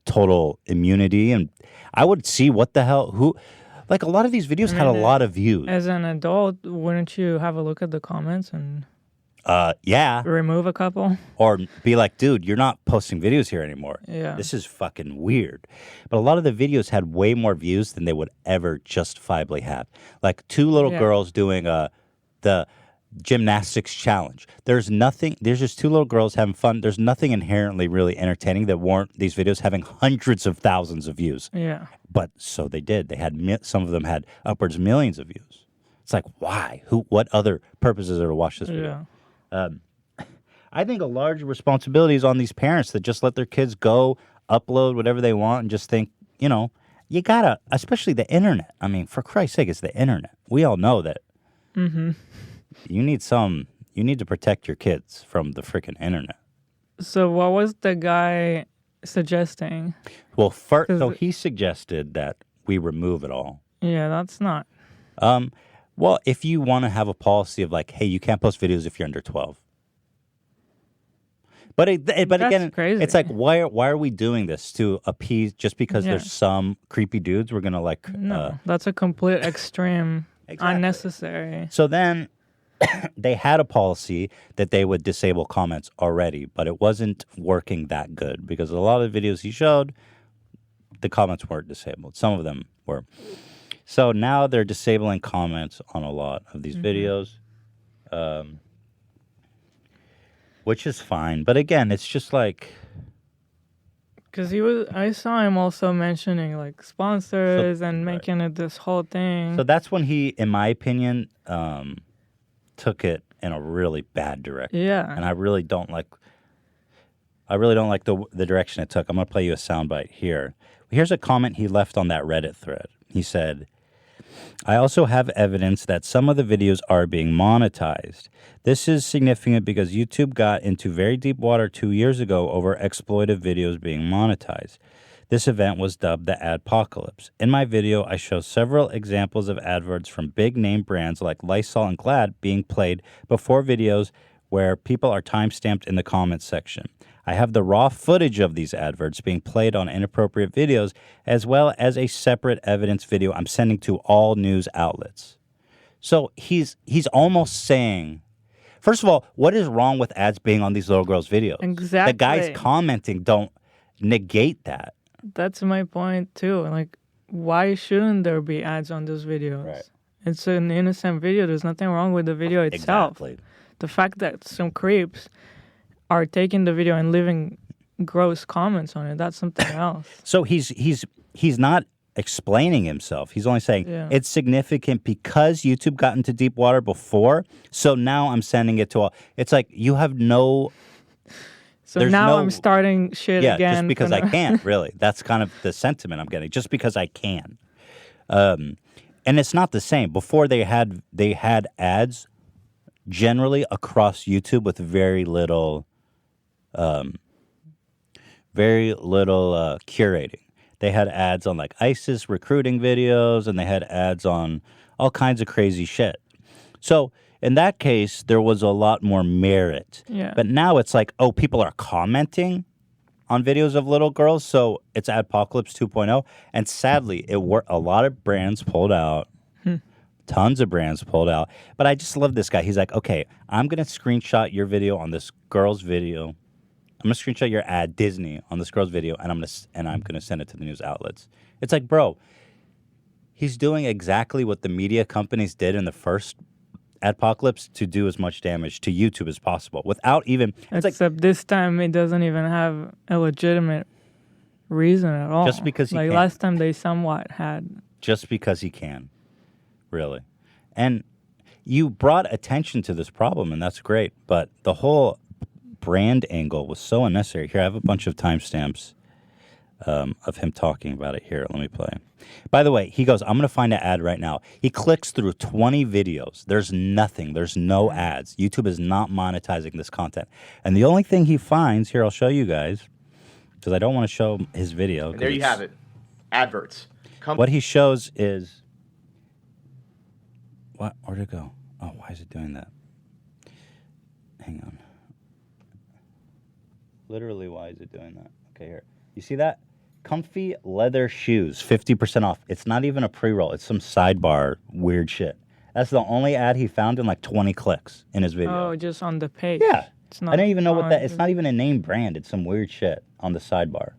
total immunity, and I would see what the hell, like a lot of these videos had a lot of views. As an adult, wouldn't you have a look at the comments and remove a couple? Or be like, dude, you're not posting videos here anymore. Yeah. This is fucking weird. But a lot of the videos had way more views than they would ever justifiably have. Like 2 little girls doing the gymnastics challenge. There's just 2 little girls having fun. There's nothing inherently really entertaining that warrant these videos having hundreds of thousands of views. Yeah. But so they did. They had some of them had upwards of millions of views. It's like, why? What other purposes are there to watch this video? Yeah. I think a large responsibility is on these parents that just let their kids go upload whatever they want and just think, you know, you gotta, especially the internet. I mean, for Christ's sake, it's the internet. We all know that. You need to protect your kids from the freaking internet. So what was the guy suggesting? Well, he suggested that we remove it all. Yeah, that's not. Well, if you want to have a policy of like, hey, you can't post videos if you're under 12. But again, crazy. It's like, why are we doing this to appease just because there's some creepy dudes we're gonna like? No, that's a complete extreme, unnecessary. So then they had a policy that they would disable comments already, but it wasn't working that good because a lot of the videos he showed, the comments weren't disabled. Some of them were. So now they're disabling comments on a lot of these videos, which is fine. But again, it's just like... Because I saw him also mentioning like sponsors and making it this whole thing. So that's when he, in my opinion, took it in a really bad direction. Yeah. And I really don't like the direction it took. I'm going to play you a soundbite here. Here's a comment he left on that Reddit thread. He said, I also have evidence that some of the videos are being monetized. This is significant because YouTube got into very deep water 2 years ago over exploitive videos being monetized. This event was dubbed the Adpocalypse. In my video, I show several examples of adverts from big name brands like Lysol and Glad being played before videos where people are timestamped in the comments section. I have the raw footage of these adverts being played on inappropriate videos, as well as a separate evidence video I'm sending to all news outlets. So he's almost saying, first of all, what is wrong with ads being on these little girls' videos? Exactly. The guys commenting don't negate that. That's my point too. Like, why shouldn't there be ads on those videos? Right. It's an innocent video. There's nothing wrong with the video itself. Exactly. The fact that some creeps are taking the video and leaving gross comments on it, that's something else. So he's not explaining himself. He's only saying it's significant because YouTube got into deep water before. So now I'm sending it to all. It's like you have no. So now I'm starting shit again. Yeah, just because I can. Really, that's kind of the sentiment I'm getting. Just because I can, and it's not the same. Before they had ads, generally across YouTube with very little curating. They had ads on like ISIS recruiting videos, and they had ads on all kinds of crazy shit. So in that case, there was a lot more merit. Yeah. But now it's like, oh, people are commenting on videos of little girls, so it's Adpocalypse 2.0. And sadly, a lot of brands pulled out. Tons of brands pulled out. But I just love this guy. He's like, okay, I'm going to screenshot your video on this girl's video. I'm gonna screenshot your ad, Disney, on this girl's video, and I'm gonna send it to the news outlets. It's like, bro, he's doing exactly what the media companies did in the first Adpocalypse to do as much damage to YouTube as possible, without even. Except this time, it doesn't even have a legitimate reason at all. Just because he can. Last time, they somewhat had. Just because he can, really, and you brought attention to this problem, and that's great. But the whole brand angle was so unnecessary. Here, I have a bunch of timestamps of him talking about it here. Let me play. By the way, he goes, I'm going to find an ad right now. He clicks through 20 videos. There's nothing. There's no ads. YouTube is not monetizing this content. And the only thing he finds, here, I'll show you guys, because I don't want to show his video. And there you have it. Adverts. What he shows is... What? Where'd it go? Oh, why is it doing that? Hang on. Literally, why is it doing that? Okay, here. You see that? Comfy leather shoes, 50% off. It's not even a pre-roll. It's some sidebar weird shit. That's the only ad he found in like 20 clicks in his video. Oh, just on the page. Yeah. It's not I don't even know what that... It's not even a name brand. It's some weird shit on the sidebar.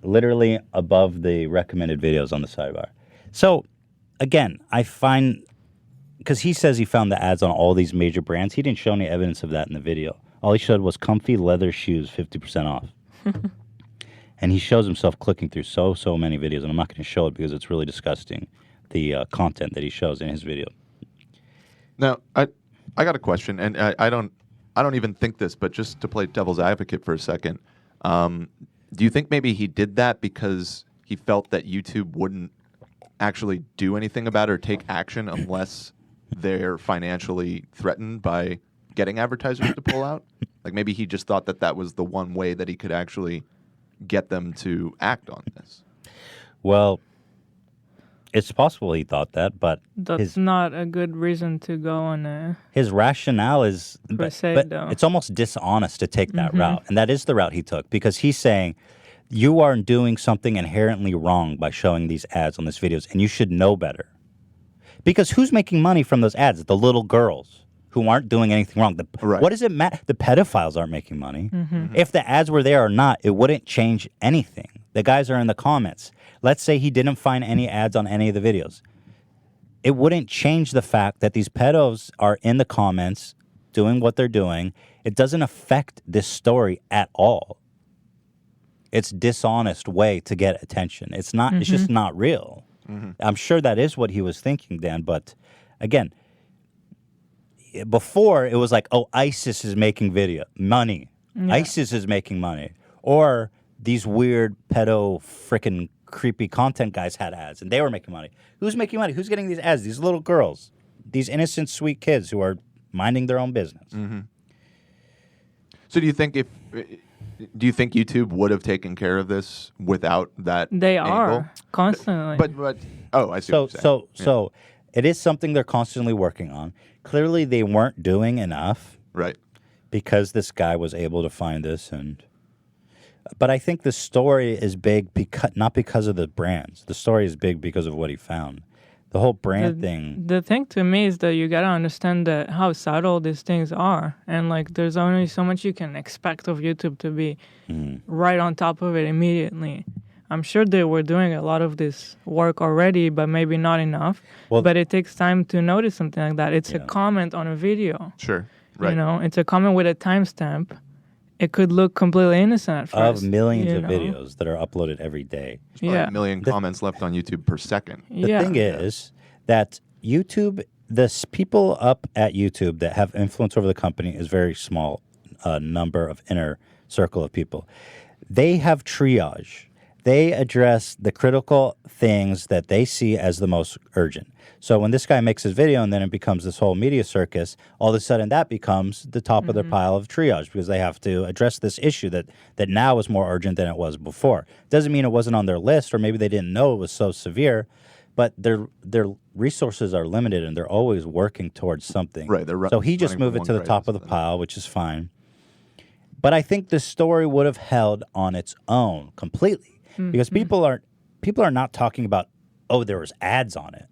Literally above the recommended videos on the sidebar. So, again, I find... Because he says he found the ads on all these major brands. He didn't show any evidence of that in the video. All he showed was comfy leather shoes, 50% off. And he shows himself clicking through so many videos, and I'm not going to show it because it's really disgusting, the content that he shows in his video. Now, I got a question, and I don't even think this, but just to play devil's advocate for a second, do you think maybe he did that because he felt that YouTube wouldn't actually do anything about it or take action unless they're financially threatened by getting advertisers to pull out? Like maybe he just thought that was the one way that he could actually get them to act on this. Well, it's possible he thought that, but that's not a good reason to go on a... His rationale is... But it's almost dishonest to take that route, and that is the route he took, because he's saying, you are doing something inherently wrong by showing these ads on these videos, and you should know better. Because who's making money from those ads? The little girls who aren't doing anything wrong. What does it matter? The pedophiles aren't making money. If the ads were there or not, it wouldn't change anything. The guys are in the comments. Let's say he didn't find any ads on any of the videos. It wouldn't change the fact that these pedos are in the comments doing what they're doing. It doesn't affect this story at all. It's dishonest way to get attention. It's not. It's just not real. I'm sure that is what he was thinking, Dan. But again, before it was like, oh, ISIS is making money. Yeah. ISIS is making money. Or these weird pedo frickin' creepy content guys had ads and they were making money. Who's making money? Who's getting these ads? These little girls. These innocent, sweet kids who are minding their own business. So do you think YouTube would have taken care of this without that They angle? are constantly. But I see what you're saying. So it is something they're constantly working on. Clearly, they weren't doing enough, right? Because this guy was able to find this, but I think the story is big not because of the brands. The story is big because of what he found. The whole brand thing. The thing to me is that you gotta understand that how subtle these things are, and like there's only so much you can expect of YouTube to be right on top of it immediately. I'm sure they were doing a lot of this work already, but maybe not enough. Well, but it takes time to notice something like that. It's a comment on a video. Sure. Right. You know, it's a comment with a timestamp. It could look completely innocent at first. Of millions of videos that are uploaded every day. There's probably a million comments left on YouTube per second. The thing is that YouTube, people up at YouTube that have influence over the company is very small number of inner circle of people. They have triage. They address the critical things that they see as the most urgent. So when this guy makes his video and then it becomes this whole media circus, all of a sudden that becomes the top of their pile of triage because they have to address this issue that now is more urgent than it was before. Doesn't mean it wasn't on their list or maybe they didn't know it was so severe, but their resources are limited and they're always working towards something. Right. So he just moved it to the top of the pile, which is fine. But I think the story would have held on its own completely. Because people are not talking about, oh, there was ads on it.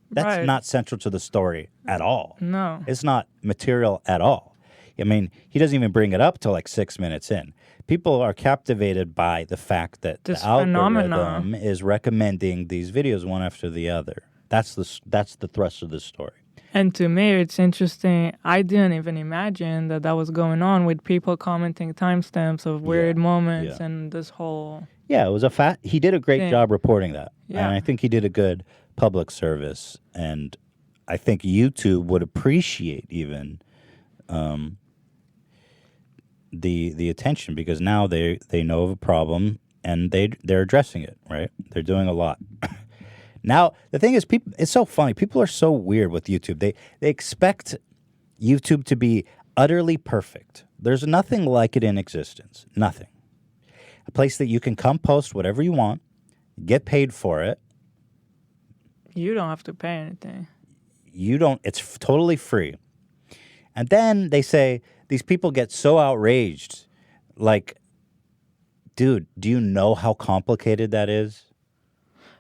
That's not central to the story at all. No. It's not material at all. I mean, he doesn't even bring it up till like 6 minutes in. People are captivated by the fact that this the algorithm is recommending these videos one after the other. That's the thrust of this story. And to me, it's interesting. I didn't even imagine that was going on with people commenting timestamps of weird moments and this whole... Yeah, it was he did a great job reporting that. Yeah. And I think he did a good public service. And I think YouTube would appreciate even the attention because now they know of a problem and they're addressing it, right? They're doing a lot. Now, the thing is, it's so funny. People are so weird with YouTube. They expect YouTube to be utterly perfect. There's nothing like it in existence. Nothing. A place that you can come post whatever you want, get paid for it. You don't have to pay anything. It's totally free. And then they say, these people get so outraged. Like, dude, do you know how complicated that is?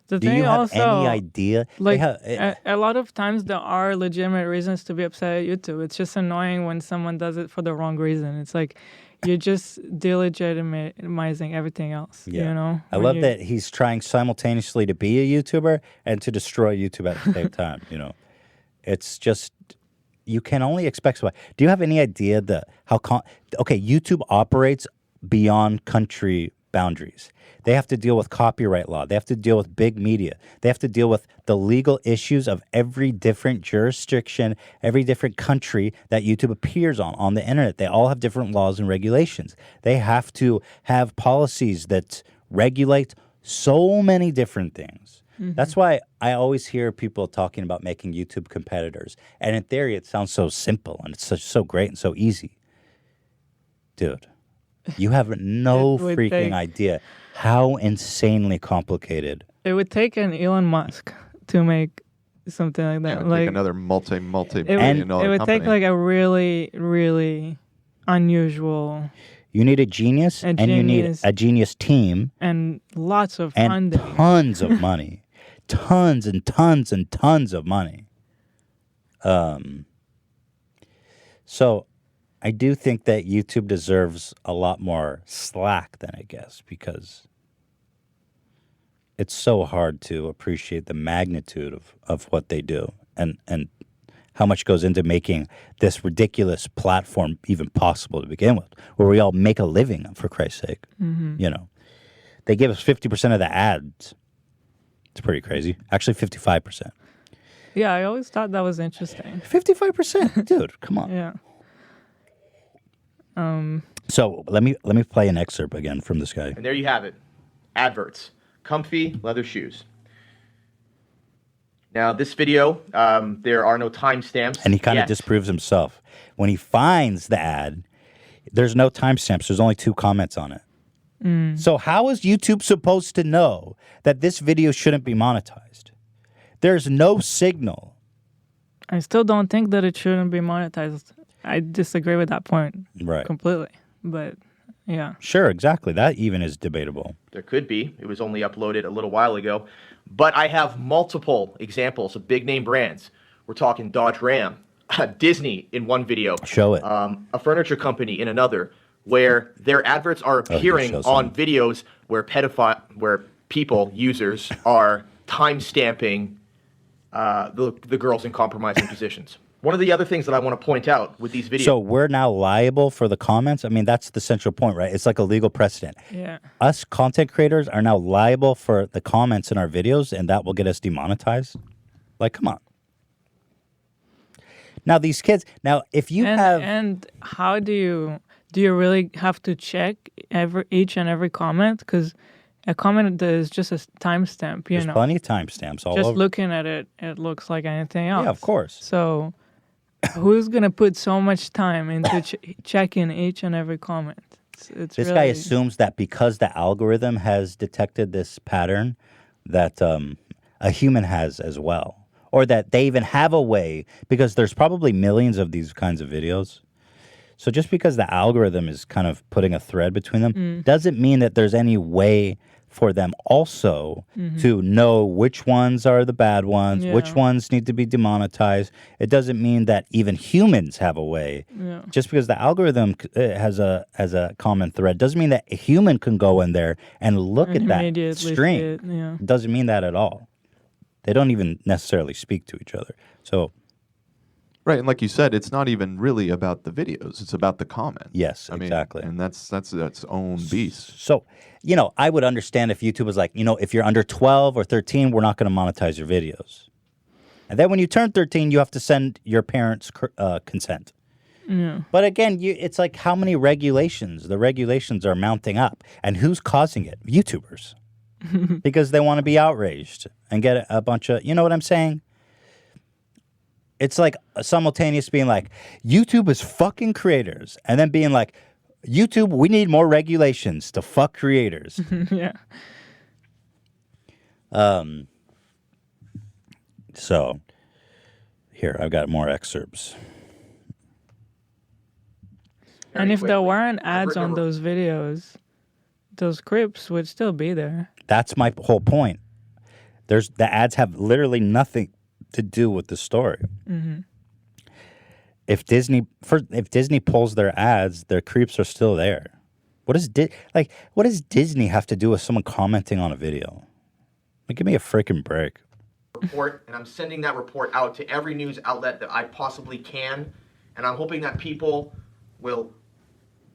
Do you have any idea? Like, a lot of times there are legitimate reasons to be upset at YouTube. It's just annoying when someone does it for the wrong reason. It's like you're just delegitimizing everything else, you know? I love that he's trying simultaneously to be a YouTuber and to destroy YouTube at the same time, you know? It's just, you can only expect so much. Do you have any idea YouTube operates beyond country boundaries. They have to deal with copyright law. They have to deal with big media. They have to deal with the legal issues of every different jurisdiction, every different country that YouTube appears on the internet. They all have different laws and regulations. They have to have policies that regulate so many different things. Mm-hmm. That's why I always hear people talking about making YouTube competitors. And in theory, it sounds so simple and it's so great and so easy. Dude, you have no freaking idea how insanely complicated. It would take an Elon Musk to make something like that. Yeah, like another multi-billion dollar It would company. take like a really, really unusual. You need a genius, and you need a genius team. And lots of funding. And tons of money. Tons and tons and tons of money. So I do think that YouTube deserves a lot more slack than I guess, because it's so hard to appreciate the magnitude of what they do and how much goes into making this ridiculous platform even possible to begin with, where we all make a living, for Christ's sake. Mm-hmm. You know, they give us 50% of the ads. It's pretty crazy. Actually, 55%. Yeah, I always thought that was interesting. 55%, dude, come on. Yeah. So let me play an excerpt again from this guy. And there you have it. Adverts. Comfy leather shoes. Now, this video, there are no timestamps. And he kind of disproves himself. When he finds the ad, there's no timestamps. There's only 2 comments on it. Mm. So how is YouTube supposed to know that this video shouldn't be monetized? There's no signal. I still don't think that it shouldn't be monetized. I disagree with that point completely. But Yeah. Sure, exactly. That even is debatable. There could be. It was only uploaded a little while ago. But I have multiple examples of big name brands. We're talking Dodge Ram, Disney in one video. Show it. A furniture company in another, where their adverts are appearing on videos where people, users, are time-stamping the girls in compromising positions. One of the other things that I want to point out with these videos... So we're now liable for the comments? I mean, that's the central point, right? It's like a legal precedent. Yeah. Us content creators are now liable for the comments in our videos, and that will get us demonetized? Like, come on. Now, these kids... Now, if you have... And how do you really have to check each and every comment? Because a comment is just a timestamp, There's plenty of timestamps all just over. looking at it, it looks like anything else. Yeah, of course. So who's going to put so much time into checking each and every comment? It's This really... guy assumes that because the algorithm has detected this pattern, that a human has as well. Or that they even have a way, because there's probably millions of these kinds of videos. So just because the algorithm is kind of putting a thread between them doesn't mean that there's any way for them also to know which ones are the bad ones, which ones need to be demonetized. It doesn't mean that even humans have a way. Yeah. Just because the algorithm has a common thread doesn't mean that a human can go in there and look at that string. It doesn't mean that at all. They don't even necessarily speak to each other. So, right, and like you said, it's not even really about the videos; it's about the comments. Yes, I mean, exactly. and that's its own beast. So, I would understand if YouTube was like, if you're under 12 or 13, we're not going to monetize your videos. And then when you turn 13, you have to send your parents' consent. Yeah. But again, it's like how many regulations? The regulations are mounting up, and who's causing it? YouTubers. Because they want to be outraged and get a bunch of, you know what I'm saying? It's like simultaneous being like, YouTube is fucking creators. And then being like, YouTube, we need more regulations to fuck creators. Yeah. So, here, I've got more excerpts. And if there weren't ads on those videos, those clips would still be there. That's my whole point. The ads have literally nothing to do with the story. Mm-hmm. If Disney pulls their ads, their creeps are still there. What does Disney have to do with someone commenting on a video? Like, give me a freaking break. Report, and I'm sending that report out to every news outlet that I possibly can, and I'm hoping that people will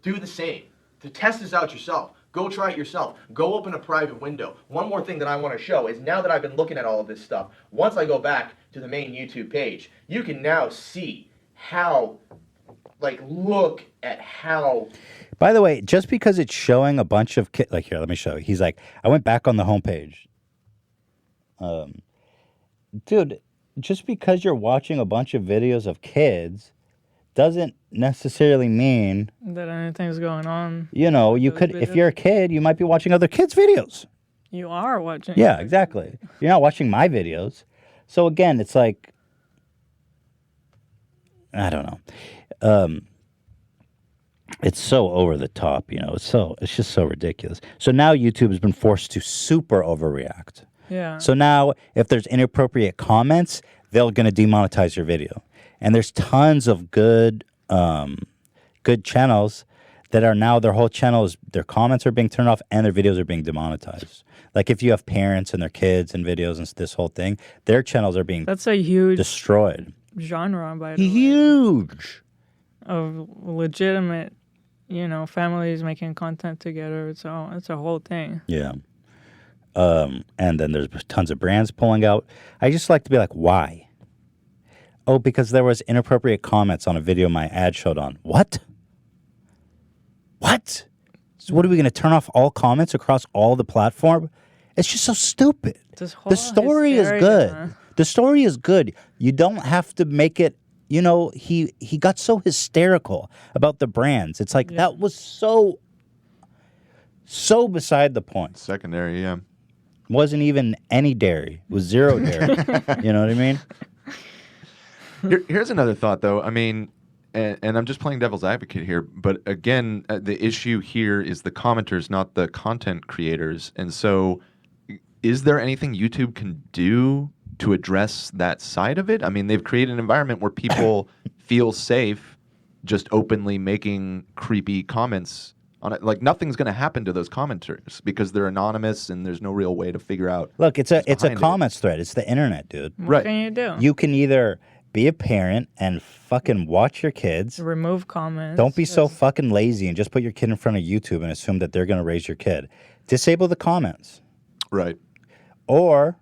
do the same. To test this out yourself. Go try it yourself. Go open a private window. One more thing that I want to show is now that I've been looking at all of this stuff, once I go back to the main YouTube page, you can now see how, look at how... By the way, just because it's showing a bunch of kids... here, let me show you. He's like, I went back on the homepage. Dude, just because you're watching a bunch of videos of kids doesn't necessarily mean that anything's going on. You could, if you're a kid, you might be watching other kids' videos. You are watching. Yeah, exactly. You're not watching my videos. So again, it's like, I don't know. It's so over the top, it's just so ridiculous. So now YouTube has been forced to super overreact. Yeah. So now if there's inappropriate comments, they're going to demonetize your video. And there's tons of good channels that are now, their whole channel their comments are being turned off and their videos are being demonetized. Like if you have parents and their kids and videos and this whole thing, their channels are being That's a huge destroyed. Genre, by the way. Huge. Of legitimate, families making content together. It's a whole thing. Yeah. And then there's tons of brands pulling out. I just like to be like, why? Oh, because there was inappropriate comments on a video my ad showed on. What? So what are we going to turn off all comments across all the platform? It's just so stupid. The story is good. The story is good. You don't have to make it, he got so hysterical about the brands. It's like that was so beside the point. Secondary, yeah. Wasn't even any dairy. It was zero dairy. You know what I mean? Here's another thought, though. I mean, and I'm just playing devil's advocate here, but again, the issue here is the commenters, not the content creators. And so, is there anything YouTube can do to address that side of it? I mean, they've created an environment where people feel safe just openly making creepy comments on it. Like, nothing's going to happen to those commenters because they're anonymous and there's no real way to figure out. Look, it's a comments thread. It's the internet, dude. What can you do? You can either be a parent and fucking watch your kids. Remove comments. Don't be so fucking lazy and just put your kid in front of YouTube and assume that they're going to raise your kid. Disable the comments. Right. Or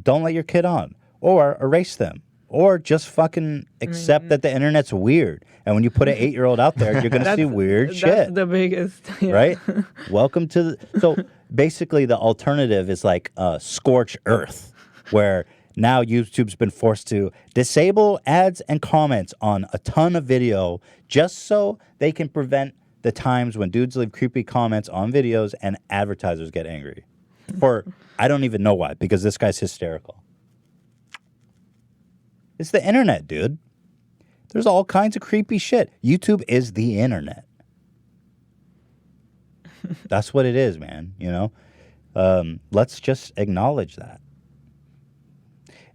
don't let your kid on. Or erase them. Or just fucking accept that the internet's weird. And when you put an 8-year-old out there, you're going to see weird shit. That's the biggest. Yeah. Right? Welcome to the... So basically the alternative is like scorch earth, where now YouTube's been forced to disable ads and comments on a ton of video just so they can prevent the times when dudes leave creepy comments on videos and advertisers get angry. For, I don't even know why, because this guy's hysterical. It's the internet, dude. There's all kinds of creepy shit. YouTube is the internet. That's what it is, man, you know? Let's just acknowledge that.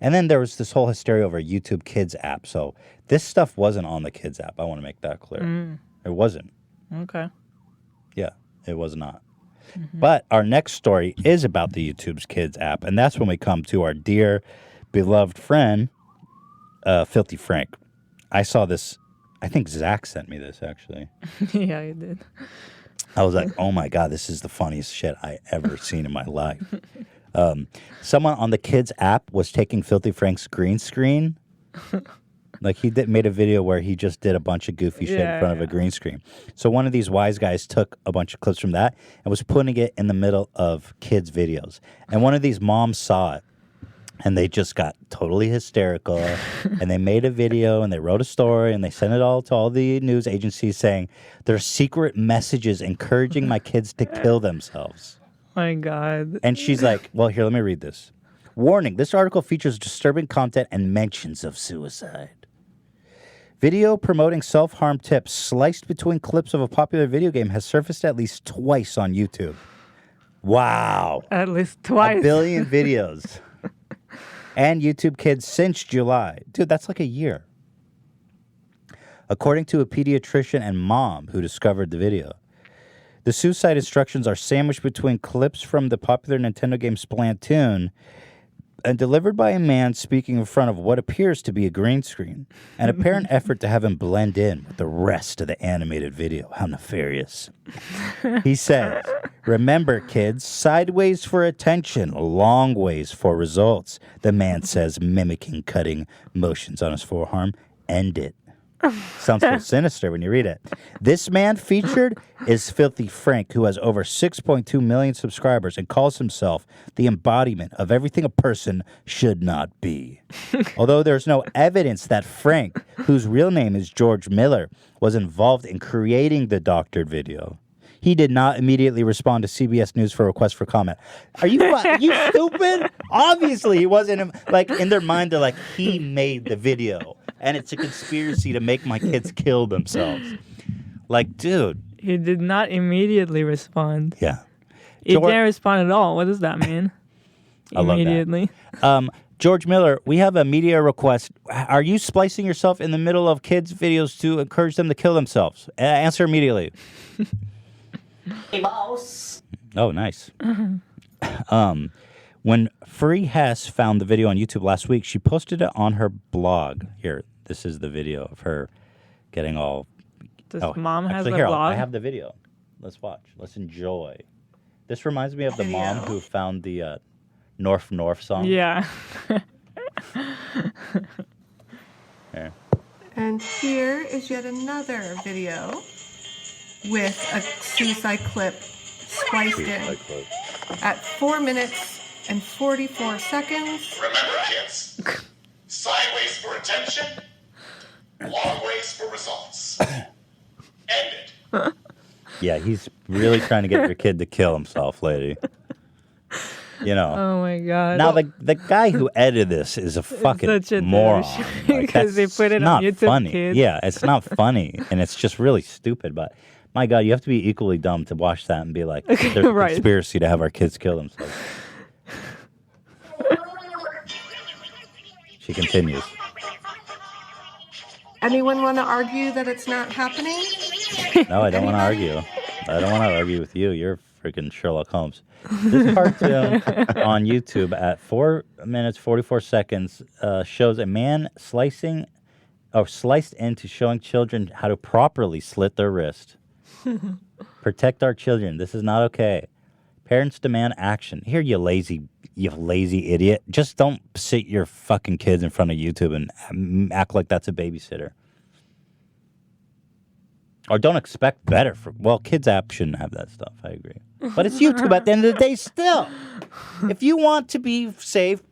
And then there was this whole hysteria over YouTube Kids app. So this stuff wasn't on the Kids app. I want to make that clear. It wasn't. Okay. Yeah, it was not. But our next story is about the YouTube's Kids app. And that's when we come to our dear, beloved friend, Filthy Frank. I saw this. I think Zach sent me this, actually. Yeah, he did. I was like, oh my God, this is the funniest shit I ever seen in my life. Someone on the Kids app was taking Filthy Frank's green screen. Like made a video where he just did a bunch of goofy shit in front of a green screen. So one of these wise guys took a bunch of clips from that and was putting it in the middle of kids' videos. And one of these moms saw it. And they just got totally hysterical. And they made a video and they wrote a story and they sent it all to all the news agencies saying there's secret messages encouraging my kids to kill themselves. My God. And she's like, well, here, let me read this. Warning, this article features disturbing content and mentions of suicide. Video promoting self-harm tips sliced between clips of a popular video game has surfaced at least twice on YouTube. Wow. At least twice. 1 billion videos. And YouTube Kids since July. Dude, that's like a year. According to a pediatrician and mom who discovered the video, the suicide instructions are sandwiched between clips from the popular Nintendo game Splatoon and delivered by a man speaking in front of what appears to be a green screen, an apparent effort to have him blend in with the rest of the animated video. How nefarious. He says, remember, kids, sideways for attention, long ways for results, the man says, mimicking cutting motions on his forearm. End it. Sounds so sinister when you read it. This man featured is Filthy Frank, who has over 6.2 million subscribers and calls himself the embodiment of everything a person should not be. Although there's no evidence that Frank, whose real name is George Miller, was involved in creating the doctored video. He did not immediately respond to CBS News for a request for comment. Are you stupid? Obviously, he wasn't. Like, in their mind, they're like, he made the video. And it's a conspiracy to make my kids kill themselves. Like, dude. He did not immediately respond. Yeah. He didn't respond at all. What does that mean? I love that. Immediately. George Miller, we have a media request. Are you splicing yourself in the middle of kids' videos to encourage them to kill themselves? Answer immediately. Hey, boss. Oh, nice. When Free Hess found the video on YouTube last week, she posted it on her blog. Here, this is the video of her getting all... Does mom has a blog? I have the video. Let's watch. Let's enjoy. This reminds me of the mom who found the North North song. Yeah. Here. And here is yet another video with a suicide clip spliced in at 4 minutes and 44 seconds. Remember, kids, sideways for attention, long ways for results. End it. Yeah, he's really trying to get your kid to kill himself, lady. You know. Oh my god. Now the guy who edited this is a fucking Such a moron. douche. Like, Because they that's put it not on YouTube funny. Kids. Yeah, it's not funny, and it's just really stupid. But my God, you have to be equally dumb to watch that and be like, "There's a Right. conspiracy to have our kids kill themselves." She continues. Anyone want to argue that it's not happening? No, I don't want to argue. I don't want to argue with you. You're freaking Sherlock Holmes. This cartoon on YouTube at 4 minutes 44 seconds shows a man sliced into showing children how to properly slit their wrist. Protect our children. This is not okay. Parents demand action. Here, you lazy idiot. Just don't sit your fucking kids in front of YouTube and act like that's a babysitter. Or don't expect better. Kids app shouldn't have that stuff. I agree. But it's YouTube at the end of the day still. If you want to be safe,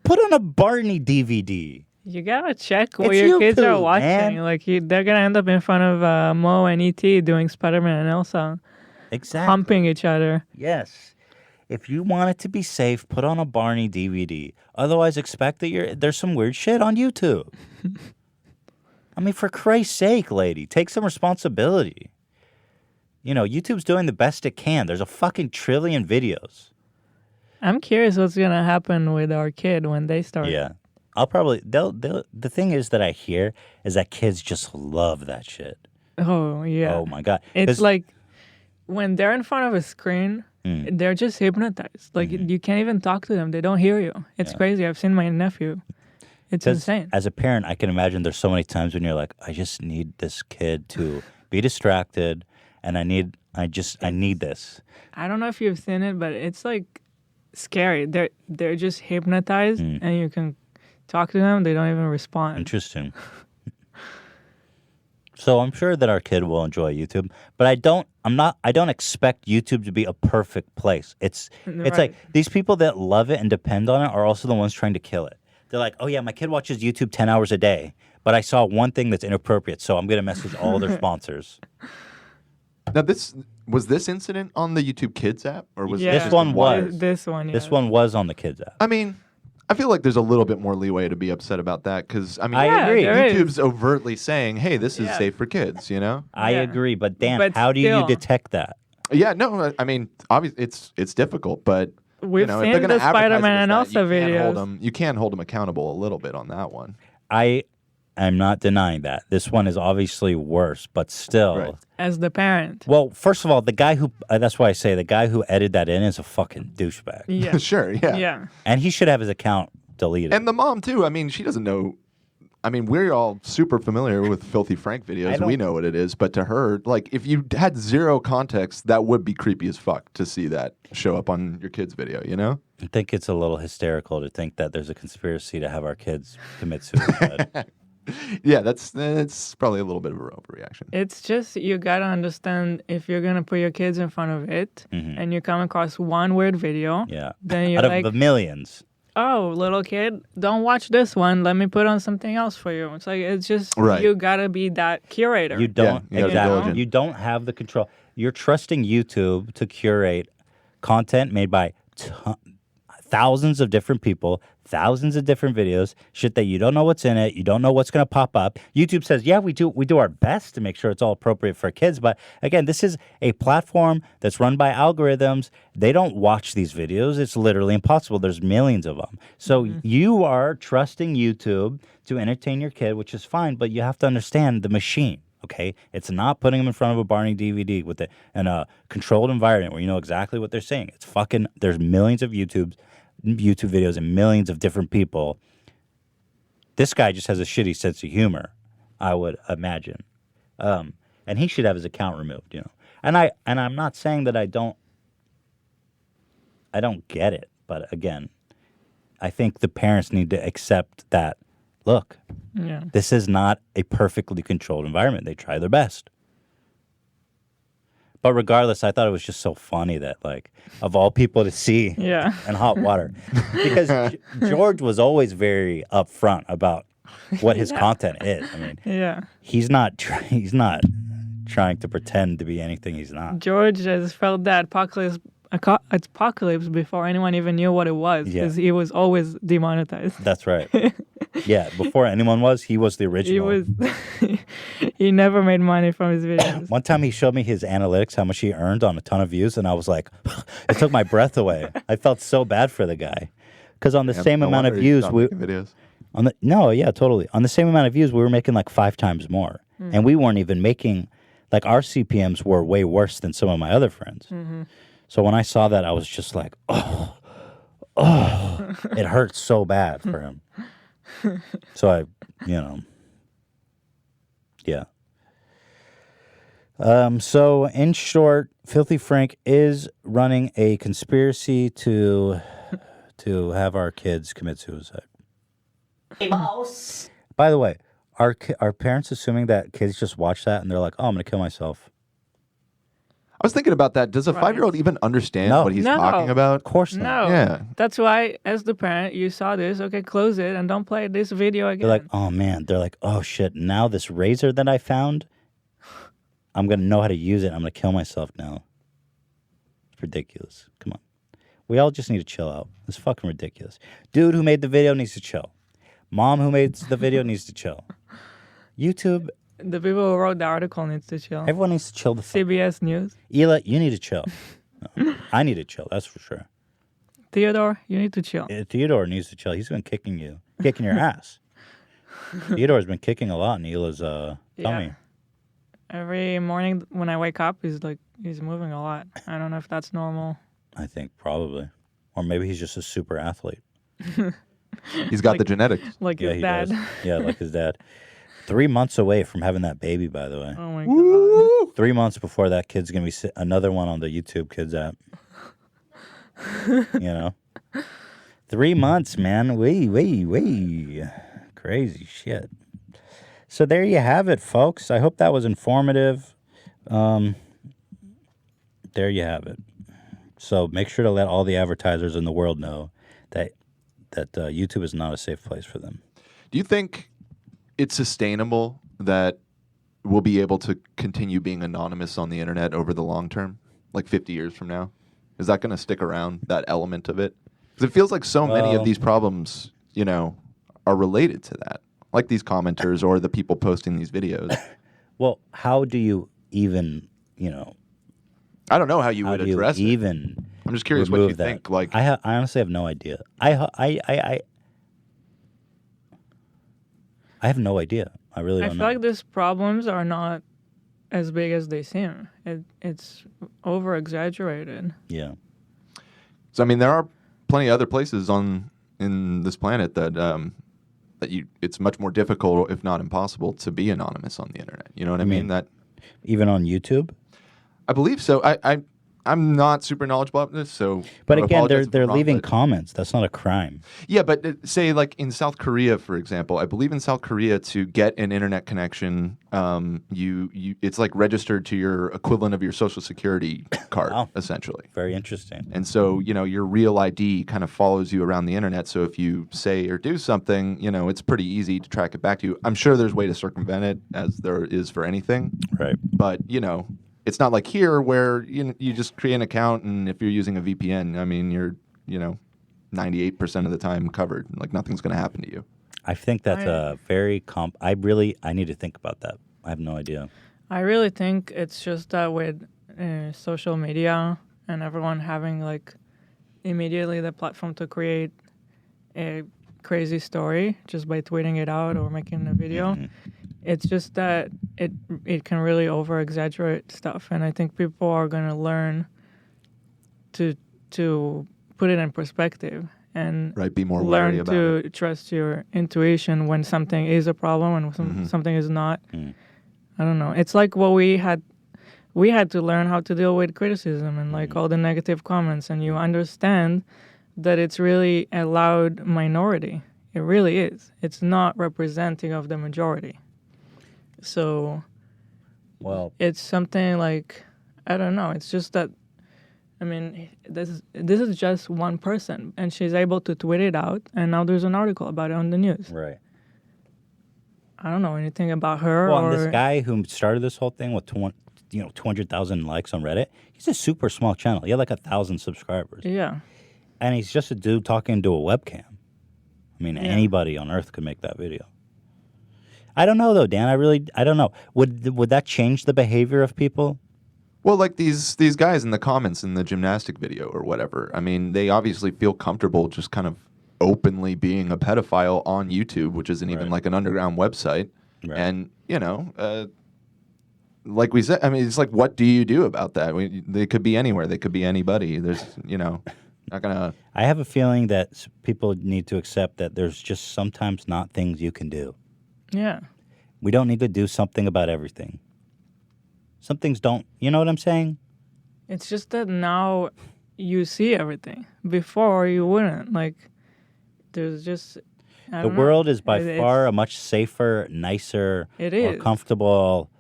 put on a Barney DVD. You gotta check what It's your kids are YouTube, watching. man. Like they're gonna end up in front of Mo and E.T. doing Spider-Man and Elsa. Exactly. Humping each other. Yes. If you want it to be safe, put on a Barney DVD. Otherwise, expect that there's some weird shit on YouTube. I mean, for Christ's sake, lady, take some responsibility. You know, YouTube's doing the best it can. There's a fucking trillion videos. I'm curious what's gonna happen with our kid when they start. Yeah. I'll probably, the thing is that I hear is that kids just love that shit. Oh yeah. Oh my God. It's 'Cause- like when they're in front of a screen, they're just hypnotized. Like you can't even talk to them; they don't hear you. It's crazy. I've seen my nephew. It's 'cause insane. As a parent, I can imagine there's so many times when you're like, I just need this kid to be distracted, and I need this. I don't know if you've seen it, but it's like scary. They're just hypnotized, and you can talk to them. They don't even respond. Interesting. So I'm sure that our kid will enjoy YouTube, but I don't expect YouTube to be a perfect place. It's Right. like these people that love it and depend on it are also the ones trying to kill it. They're like, oh yeah, my kid watches YouTube 10 hours a day, but I saw one thing that's inappropriate, so I'm going to message all their sponsors. Now, was this incident on the YouTube Kids app, or was Yeah. this This one wired? was. This one. This yeah. one was on the kids app. I mean, I feel like there's a little bit more leeway to be upset about that because I mean, I agree. there is. YouTube's overtly saying, "Hey, this is Yeah. safe for kids," you know? I Yeah. agree, but Dan, But how do you still. detect that? Yeah, no, I mean, obviously, it's difficult, but We've you know, if seen they're gonna the advertise it Spider-Man as and that, Elsa videos. you can hold them accountable a little bit on that one. I am not denying that. This one is obviously worse, but still. Right. As the parent. Well, first of all, the guy who, that's why I say the guy who edited that in is a fucking douchebag. Yeah. Sure, yeah. Yeah. And he should have his account deleted. And the mom too. I mean, she doesn't know. I mean, we're all super familiar with Filthy Frank videos. We know what it is, but to her, like, if you had zero context, that would be creepy as fuck to see that show up on your kid's video. You know? I think it's a little hysterical to think that there's a conspiracy to have our kids commit suicide. Yeah, that's probably a little bit of an overreaction. It's just you gotta understand if you're gonna put your kids in front of it and you come across one weird video, Yeah. then you're Out of like, the millions. oh, little kid, don't watch this one. Let me put on something else for you. It's like it's just Right. you gotta be that curator. You don't you gotta be exactly. diligent. You don't have the control. You're trusting YouTube to curate content made by thousands of different people, thousands of different videos, shit that you don't know what's in it, you don't know what's going to pop up. YouTube says, yeah, we do our best to make sure it's all appropriate for kids, but again, this is a platform that's run by algorithms. They don't watch these videos. It's literally impossible. There's millions of them. So you are trusting YouTube to entertain your kid, which is fine, but you have to understand the machine. Okay, it's not putting them in front of a Barney DVD with in a controlled environment where you know exactly what they're saying. It's fucking. There's millions of YouTube videos and millions of different people. This guy just has a shitty sense of humor, I would imagine, and he should have his account removed. You know, and I'm not saying that I don't get it, but again, I think the parents need to accept that. Look, this is not a perfectly controlled environment. They try their best. But regardless, I thought it was just so funny that, like, of all people to see in hot water. Because George was always very upfront about what his content is. I mean, he's not trying to pretend to be anything he's not. George has felt that Adpocalypse Adpocalypse before anyone even knew what it was, because he was always demonetized. That's right. Yeah, before anyone was, he was the original. He never made money from his videos. One time he showed me his analytics, how much he earned on a ton of views, and I was like, it took my breath away. I felt so bad for the guy. Because on the same amount of views, videos. Totally. On the same amount of views, we were making like 5 times more. And we weren't even making, like our CPMs were way worse than some of my other friends. So when I saw that, I was just like, oh, it hurt so bad for him. So yeah. So in short, Filthy Frank is running a conspiracy to have our kids commit suicide. Hey, mouse. By the way, are parents assuming that kids just watch that and they're like, oh, I'm going to kill myself? I was thinking about that. Does a 5-year-old even understand what he's talking about? Of course not. No. Yeah. That's why, as the parent, you saw this. Okay, close it and don't play this video again. They're like, oh, man. They're like, oh, shit. Now this razor that I found, I'm going to know how to use it. I'm going to kill myself now. It's ridiculous. Come on. We all just need to chill out. It's fucking ridiculous. Dude who made the video needs to chill. Mom who made the video needs to chill. YouTube. The people who wrote the article needs to chill. Everyone needs to chill the fuck. CBS News. Hila, you need to chill. No, I need to chill, that's for sure. Theodore, you need to chill. Theodore needs to chill. He's been kicking your ass. Theodore's been kicking a lot in Hila's tummy. Every morning when I wake up, he's moving a lot. I don't know if that's normal. I think probably. Or maybe he's just a super athlete. He's got the genetics. Like his dad. Does. Yeah, like his dad. 3 months away from having that baby, by the way. Oh, my God. 3 months before that kid's going to be another one on the YouTube Kids app. 3 months, man. Wee. Crazy shit. So there you have it, folks. I hope that was informative. There you have it. So make sure to let all the advertisers in the world know that YouTube is not a safe place for them. Do you think it's sustainable that we'll be able to continue being anonymous on the internet over the long term, like 50 years from now? Is that going to stick around, that element of it? Because it feels like so many of these problems, are related to that, like these commenters or the people posting these videos. Well, how do you even, I don't know how you would address it. I'm just curious what you think. Like, I honestly have no idea. I have no idea. I really don't know. I feel like these problems are not as big as they seem. It's over exaggerated. Yeah. So I mean, there are plenty of other places in this planet that it's much more difficult, if not impossible, to be anonymous on the internet. You know what I mean? That even on YouTube. I believe so. I'm not super knowledgeable about this, so. But again, they're leaving comments. That's not a crime. Yeah, but say like in South Korea, for example, I believe in South Korea to get an internet connection, it's like registered to your equivalent of your Social Security card, essentially. Very interesting. And so your real ID kind of follows you around the internet. So if you say or do something, it's pretty easy to track it back to you. I'm sure there's a way to circumvent it, as there is for anything. Right. But it's not like here where you just create an account, and if you're using a VPN, I mean, you're 98% of the time covered. Like nothing's going to happen to you. I think that's a very I need to think about that. I have no idea. I really think it's just that with social media and everyone having like immediately the platform to create a crazy story just by tweeting it out or making a video. Mm-hmm. It's just that it can really over-exaggerate stuff, and I think people are going to learn to put it in perspective and be more wary about learn to trust your intuition when something is a problem and something is not. I don't know. It's like what we had to learn how to deal with criticism and like all the negative comments, and you understand that it's really a loud minority. It really is. It's not representing of the majority. So, it's something like, I don't know. It's just that, I mean, this is just one person, and she's able to tweet it out, and now there's an article about it on the news. Right. I don't know anything about her. Well, and this guy who started this whole thing with 200,000 likes on Reddit. He's a super small channel. He had like 1,000 subscribers. Yeah. And he's just a dude talking to a webcam. I mean, anybody on earth could make that video. I don't know though, Dan. I don't know. Would that change the behavior of people? Well, like these guys in the comments in the gymnastic video or whatever. I mean, they obviously feel comfortable just kind of openly being a pedophile on YouTube, which isn't even like an underground website. Right. And, like we said, I mean, it's like, what do you do about that? They could be anywhere. They could be anybody. There's, not gonna. I have a feeling that people need to accept that there's just sometimes not things you can do. Yeah. We don't need to do something about everything. Some things don't. You know what I'm saying? It's just that now you see everything. Before you wouldn't. Like, there's just. The world is by far a much safer, nicer, more comfortable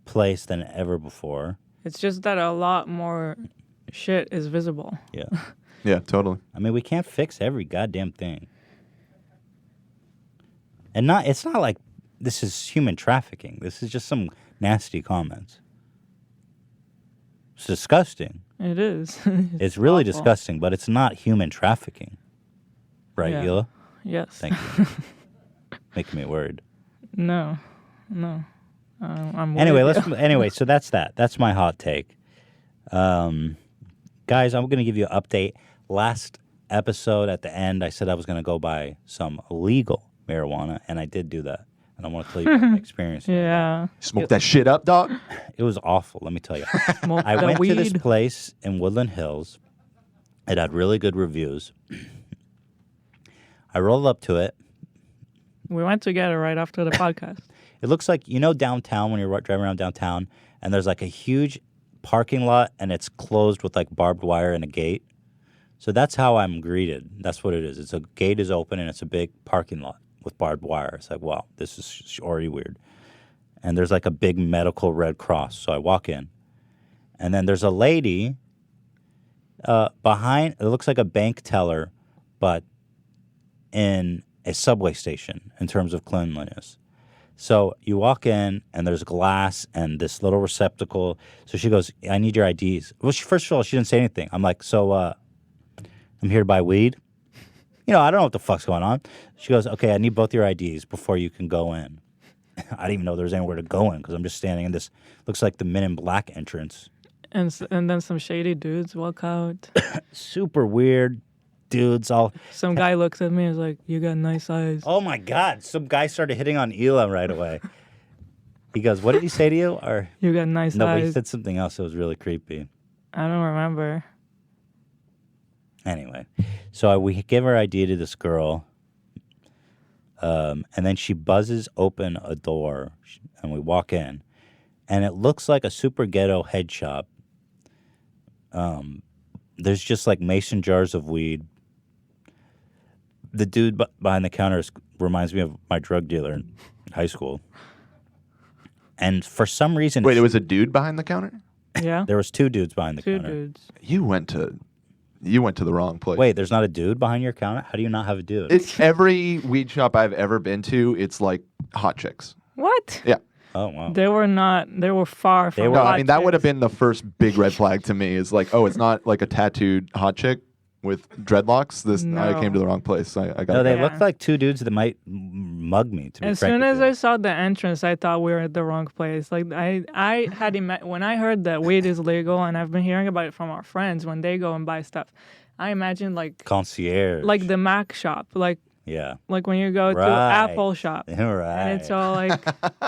place than ever before. It's just that a lot more shit is visible. Yeah. Yeah, totally. I mean, we can't fix every goddamn thing. And it's not like this is human trafficking. This is just some nasty comments. It's disgusting. It is. It's really disgusting, but it's not human trafficking. Right, Hila? Yes. Thank you. Making me worried. No. I'm Anyway, so that's that. That's my hot take. Guys, I'm going to give you an update. Last episode at the end, I said I was going to go buy some legal marijuana, and I did do that. And I want to tell you my experience. Yeah. Smoke that shit up, dog? It was awful, let me tell you. Smoke I went weed. to this place in Woodland Hills. It had really good reviews. I rolled up to it. We went together right after the podcast. It looks like, downtown, when you're driving around downtown, and there's like a huge parking lot, and it's closed with like barbed wire and a gate. So that's how I'm greeted. That's what it is. It's a gate is open, and it's a big parking lot with barbed wire. It's like, wow, this is already weird. And there's like a big medical Red Cross. So I walk in, and then there's a lady behind. It looks like a bank teller, but in a subway station in terms of cleanliness. So you walk in, and there's glass and this little receptacle. So she goes, I need your IDs. Well, first of all, she didn't say anything. I'm like, so I'm here to buy weed. I don't know what the fuck's going on. She goes, okay, I need both your IDs before you can go in. I didn't even know there was anywhere to go in because I'm just standing in this, looks like the Men in Black entrance. And then some shady dudes walk out. Super weird dudes. Some guy looks at me and is like, you got nice eyes. Oh my God. Some guy started hitting on Hila right away. He goes, what did he say to you? Or you got nice eyes. No, but he said something else that was really creepy. I don't remember. Anyway, so we give our ID to this girl, and then she buzzes open a door, and we walk in, and it looks like a super ghetto head shop. There's just like mason jars of weed. The dude behind the counter reminds me of my drug dealer in high school. And for some reason... Wait, it was a dude behind the counter? Yeah. There was two dudes behind the counter. Two dudes. You went to the wrong place. Wait, there's not a dude behind your counter? How do you not have a dude? It's every weed shop I've ever been to, it's like hot chicks. What? Yeah. Oh, wow. They were far from No, I mean, that would have been the first big red flag to me is like, oh, it's not like a tattooed hot chick with dreadlocks. I came to the wrong place. I got No, they look like two dudes that might mug me. As soon as I saw the entrance, I thought we were at the wrong place. Like I had when I heard that weed is legal, and I've been hearing about it from our friends when they go and buy stuff. I imagine like concierge, like the Mac shop, like when you go to Apple shop, and it's all like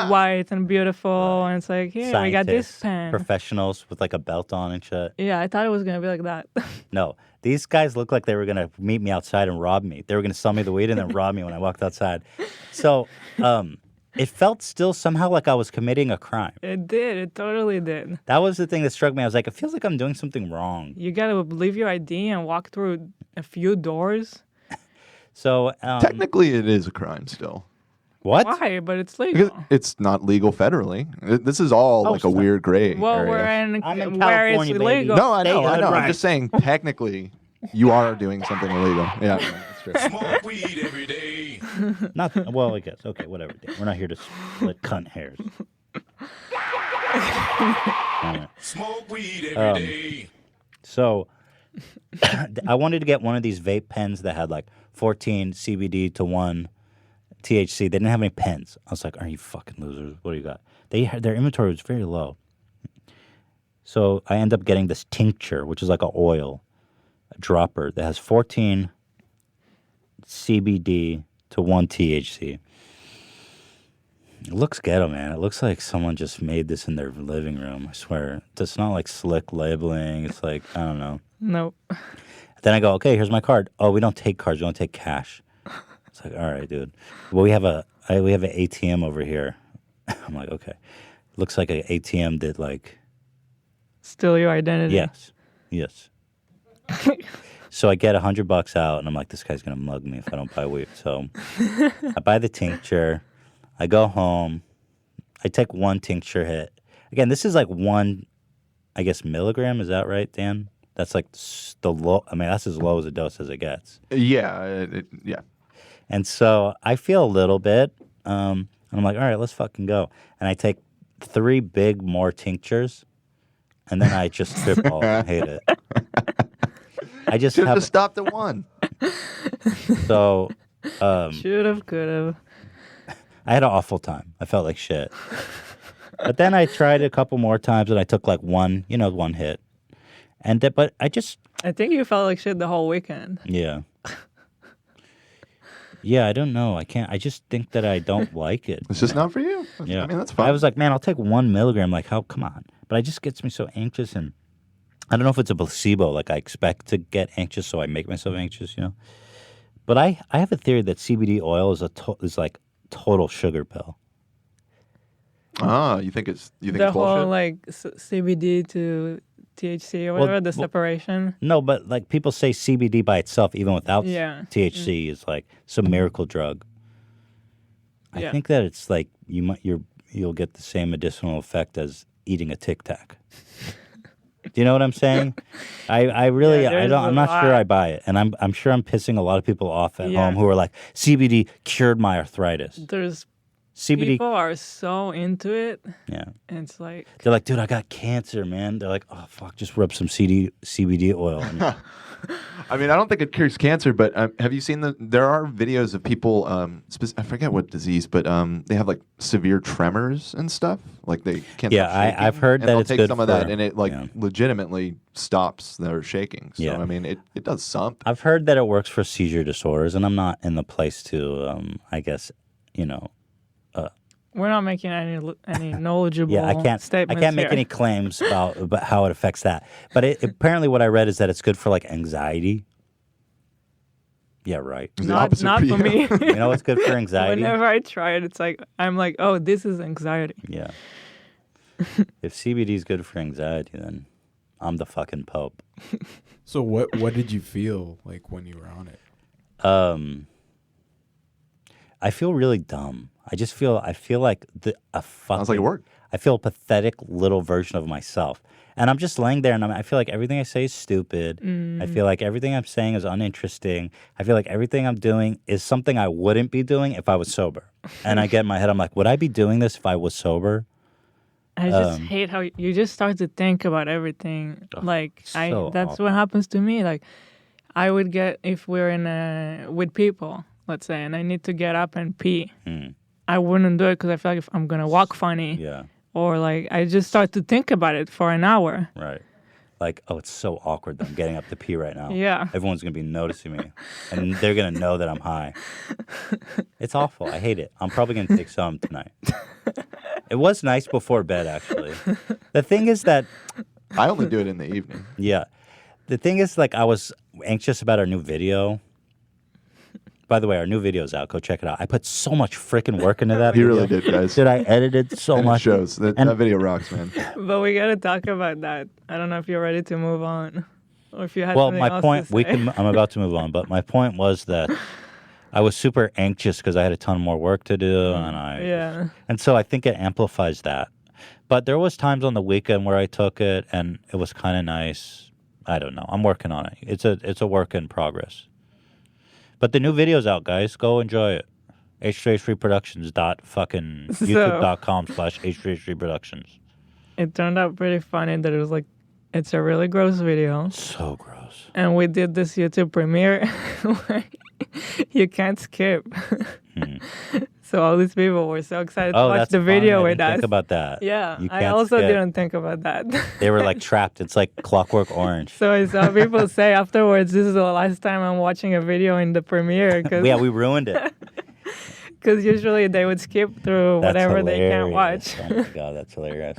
white and beautiful, and it's like here we got this pen. Professionals with like a belt on and shit. Yeah, I thought it was gonna be like that. No, these guys look like they were gonna meet me outside and rob me. They were gonna sell me the weed and then rob me when I walked outside. So, it felt still somehow like I was committing a crime. It did. It totally did. That was the thing that struck me. I was like, it feels like I'm doing something wrong. You gotta leave your ID and walk through a few doors. So technically, it is a crime still. What? Why? But it's legal. Because it's not legal federally. This is all like a weird gray well, area. I'm in where it's illegal. No, I know. I'm just saying, technically, you are doing something illegal. Yeah, that's true. Smoke weed every day. Well, I guess. Okay, whatever. We're not here to split cunt hairs. Smoke weed every day. So I wanted to get one of these vape pens that had like 14 CBD to 1 THC. They didn't have any pens. I was like, are you fucking losers? What do you got? Their inventory was very low. So I end up getting this tincture, which is like an oil, a dropper that has 14 CBD to 1 THC. It looks ghetto, man. It looks like someone just made this in their living room. I swear. It's not like slick labeling. It's like, I don't know. Nope. Then I go, okay, here's my card. Oh, we don't take cards. We don't take cash. It's like, all right, dude. Well, we have an ATM over here. I'm like, okay. Looks like an ATM did like... Steal your identity. Yes. So I get $100 out, and I'm like, this guy's going to mug me if I don't buy weed. So I buy the tincture. I go home. I take 1 tincture hit. Again, this is like 1, I guess, milligram. Is that right, Dan? That's like the low. I mean, that's as low as a dose as it gets. Yeah. Yeah. And so I feel a little bit. And I'm like, all right, let's fucking go. And I take 3 big more tinctures. And then I just trip off and hate it. I just should have just stopped at 1. So. Should have, could have. I had an awful time. I felt like shit. But then I tried a couple more times, and I took like 1 hit. But I think you felt like shit the whole weekend. Yeah. Yeah, I don't know. I just think that I don't like it. It's just not for you. Yeah. I mean, that's fine. I was like, man, I'll take 1 milligram. Like, how? Come on. But it just gets me so anxious, and I don't know if it's a placebo. Like, I expect to get anxious, so I make myself anxious, But I have a theory that CBD oil is like total sugar pill. Ah, you think it's the bullshit? whole like CBD to THC or whatever, the separation. No, but like people say CBD by itself, even without THC, is like some miracle drug. I think that it's like you'll get the same medicinal effect as eating a Tic Tac. Do you know what I'm saying? I'm not sure I buy it, and I'm sure I'm pissing a lot of people off at home who are like, CBD cured my arthritis. There's CBD. People are so into it. Yeah. And it's like... They're like, dude, I got cancer, man. They're like, oh, fuck, just rub some CBD oil. I mean, I don't think it cures cancer, but have you seen there are videos of people, I forget what disease, but they have like severe tremors and stuff. Like they can't stop shaking. I've heard that it's take good some of that, and it legitimately stops their shaking. So, I mean, it does something. I've heard that it works for seizure disorders, and I'm not in the place to, I guess, we're not making any knowledgeable statements I can't make here. any claims about how it affects that. But apparently what I read is that it's good for like anxiety. Yeah, right. Not for me. You know what's good for anxiety? Whenever I try it, it's like, I'm like, oh, this is anxiety. Yeah. If CBD is good for anxiety, then I'm the fucking Pope. So what did you feel like when you were on it? I feel really dumb. I feel like Sounds like it worked. I feel a pathetic little version of myself. And I'm just laying there, and I feel like everything I say is stupid. I feel like everything I'm saying is uninteresting. I feel like everything I'm doing is something I wouldn't be doing if I was sober. And I get in my head, I'm like, would I be doing this if I was sober? I just hate how you just start to think about everything. That's awful. what happens to me. Like, I would get, if we're with people, let's say, and I need to get up and pee. I wouldn't do it because I feel like if I'm going to walk funny. Or like, I just start to think about it for an hour. Right. Like, oh, it's so awkward that I'm getting up to pee right now. Yeah. Everyone's going to be noticing me. And they're going to know that I'm high. It's awful. I hate it. I'm probably going to take some tonight. It was nice before bed, actually. The thing is that... I only do it in the evening. Yeah. The thing is, like, I was anxious about our new video. By the way, our new video's out. Go check it out. I put so much freaking work into that You video. really did, guys. Dude, I edited so and much. It shows. That video rocks, man. But we got to talk about that. I don't know if you're ready to move on. Or if you had Well, something my else point, to say. I'm about to move on, but my point was that I was super anxious because I had a ton more work to do, and so I think it amplifies that. But there was times on the weekend where I took it, and it was kind of nice. I don't know. I'm working on it. It's a work in progress. But the new video's out, guys. Go enjoy it. H3H3productions.youtube.com/H3H3productions. it turned out pretty funny that it was like, it's a really gross video. So gross. And we did this YouTube premiere where you can't skip. So all these people were so excited to watch the video with us. Think about that. Yeah, You I can't also skip. didn't think about that. They were like trapped. It's like Clockwork Orange. So I saw people say afterwards, this is the last time I'm watching a video in the premiere. Yeah, we ruined it. Because usually they would skip through That's whatever they can't hilarious. watch. Oh my god, that's hilarious.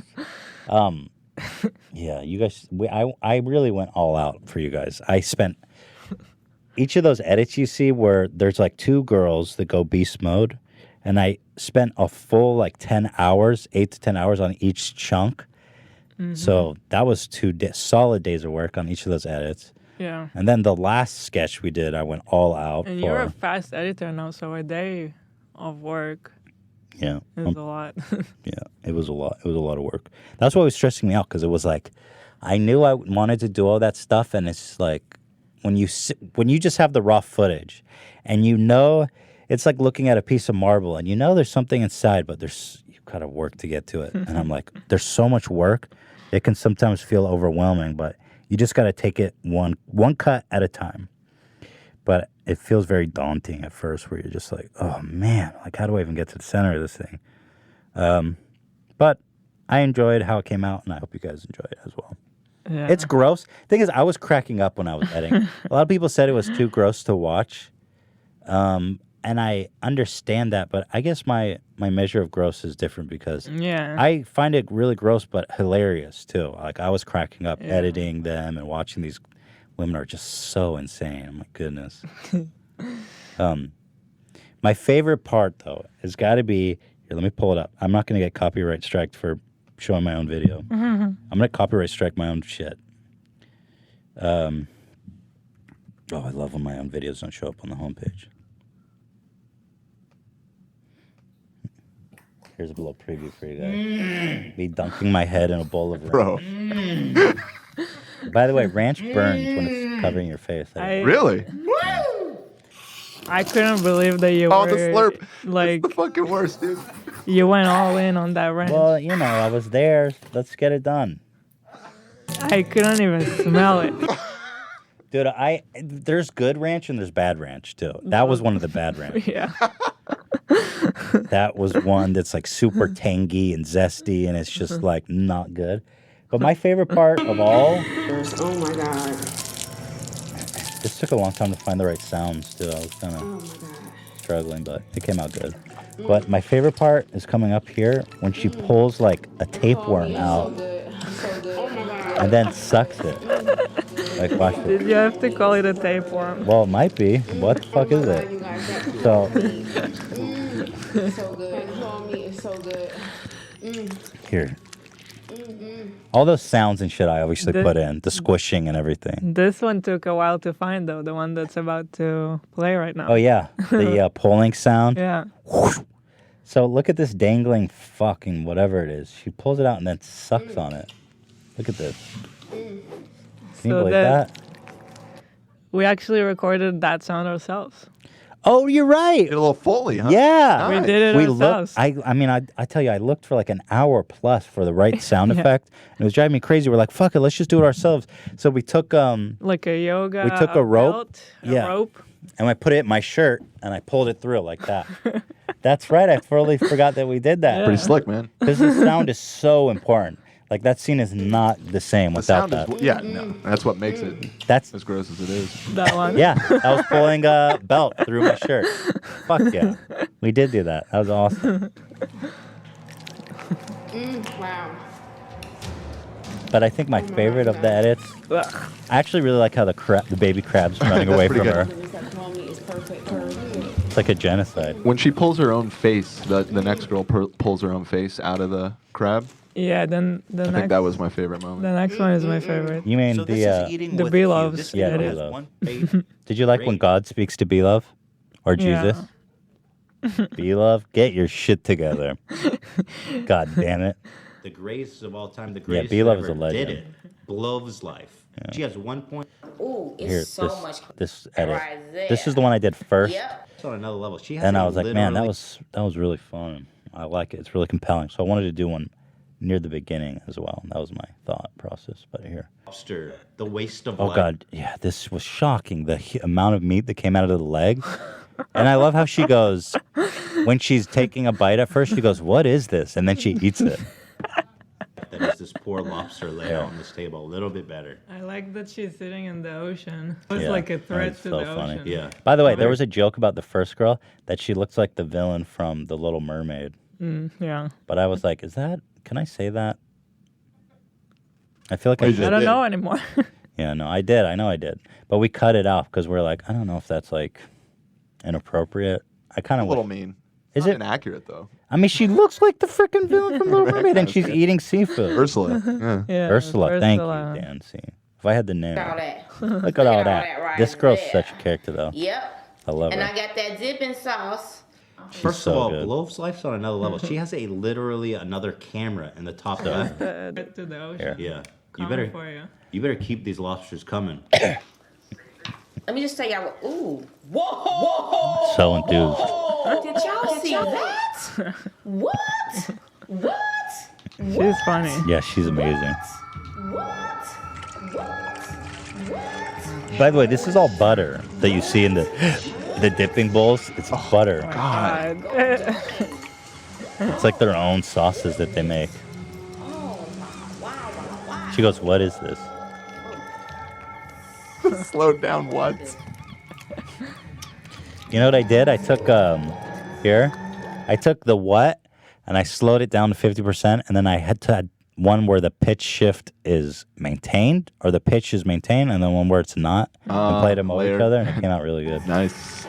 Yeah, you guys. I really went all out for you guys. I spent each of those edits you see where there's like 2 girls that go beast mode, and I spent a full like 10 hours, 8 to 10 hours on each chunk. So that was 2 solid days of work on each of those edits. Yeah. And then the last sketch we did, I went all out And for. you're a fast editor now, so a day of work Yeah. is a lot. Yeah, it was a lot. It was a lot of work. That's what was stressing me out because it was like, I knew I wanted to do all that stuff, and it's like when you just have the raw footage, and you know, it's like looking at a piece of marble, and you know there's something inside, but you gotta work to get to it. And I'm like, there's so much work, it can sometimes feel overwhelming, but you just gotta take it one cut at a time. But it feels very daunting at first, where you're just like, oh man, like how do I even get to the center of this thing? But I enjoyed how it came out, and I hope you guys enjoy it as well. Yeah. It's gross. Thing is, I was cracking up when I was editing. A lot of people said it was too gross to watch, and I understand that. But I guess my measure of gross is different because I find it really gross, but hilarious too. Like I was cracking up editing them and watching these women are just so insane. Oh my goodness. My favorite part though has got to be here. Let me pull it up. I'm not going to get copyright striked for showing my own video. I'm going to copyright strike my own shit. I love when my own videos don't show up on the homepage. Here's a little preview for you guys. Me dunking my head in a bowl of ranch. Bro. By the way, ranch burns when it's covering your face. Really? I couldn't believe that you were the slurp. like It's the fucking worst, dude. you went all in on that ranch. Well, you know, I was there. Let's get it done. I couldn't even smell it. Dude, there's good ranch and there's bad ranch too. That was one of the bad ranch. Yeah. That was one that's like super tangy and zesty, and it's just like not good. But my favorite part of all. Oh my god. This took a long time to find the right sounds too. I was kind of struggling, but it came out good. But my favorite part is coming up here when she pulls like a tapeworm out and then sucks it. Like watch it. Did you have to call it a tapeworm? Well, it might be. What the fuck is it? So. So good. Homie, it's so good. Here. All those sounds and shit I obviously put in, the squishing and everything. This one took a while to find, though, the one that's about to play right now. Oh, yeah. The pulling sound. Yeah. Whoosh. So look at this dangling fucking whatever it is. She pulls it out and then sucks on it. Look at this. Can you believe that? We actually recorded that sound ourselves. Oh, you're right. Did a little Foley, huh? Yeah. We did it ourselves. I mean, I tell you, I looked for like an hour plus for the right sound effect. And it was driving me crazy. We're like, fuck it, let's just do it ourselves. So we took like a yoga. We took a rope. Belt, a rope. And I put it in my shirt and I pulled it through like that. That's right. I totally forgot that we did that. Pretty slick, man. Because the sound is so important. Like that scene is not the same without that. No, that's what makes it. That's as gross as it is. That one. Yeah, I was pulling a belt through my shirt. Fuck yeah, we did do that. That was awesome. Wow. But I think my favorite of the edits, I actually really like how the baby crab's running away from her. It's like a genocide. When she pulls her own face, the next girl pulls her own face out of the crab. Yeah, then the I next. think that was my favorite moment. The next one is my favorite. You mean the the Beloveds? Yeah, edit. Beloved. Did you like when God speaks to Belove or Jesus? Belove, get your shit together. God damn it. The greatest of all time, the Yeah, greatest Belove that is a ever legend. did it. Beloved's life. Yeah. She has 1 point. Ooh, it's Here, so much. this edit. right there. This is the one I did first. Yep. It's on another level. She has And a I was like, man, that literally- was really fun. I like it. It's really compelling. So I wanted to do one near the beginning as well. That was my thought process. But here. Lobster, the waste of Oh, life. God. Yeah, this was shocking. The amount of meat that came out of the leg. And I love how she goes, when she's taking a bite at first, she goes, what is this? And then she eats it. That is this poor lobster laid out on this table. A little bit better. I like that she's sitting in the ocean. It's Yeah, like a threat that's to so the funny. ocean. Yeah. By the way, there was a joke about the first girl that she looks like the villain from The Little Mermaid. Yeah. But I was like, can I say that? I feel like I I should. don't know anymore. Yeah, no, I did. I know I did. But we cut it off because we're like, I don't know if that's like inappropriate. I kind of A little mean. Is Not it inaccurate though? I mean, she looks like the freaking villain from Little Mermaid, and she's eating seafood. Ursula. Yeah. Yeah, Ursula. Thank Ursula. you, Dan. See, if I had the name, Look at all that. look at all that. right This girl's there. such a character, though. Yep. I love And her. I got that dipping sauce. First so of all, good. Love's life's on another level. She has literally another camera in the top left. To the ocean. Here. Yeah. Coming for you. You better keep these lobsters coming. Let me just tell y'all. Ooh. Whoa. So enthused. Did y'all see that? What? What? She's funny. Yeah, she's amazing. What? By the way, this is all butter that you see in the dipping bowls. It's butter. God. It's like their own sauces that they make. She goes, what is this? Slowed down what? You know what I did? I took I took the what and I slowed it down to 50%, and then I had to add one where the pitch shift is maintained, or the pitch is maintained, and then one where it's not, and played them over each layered. other, and it came out really good. Nice.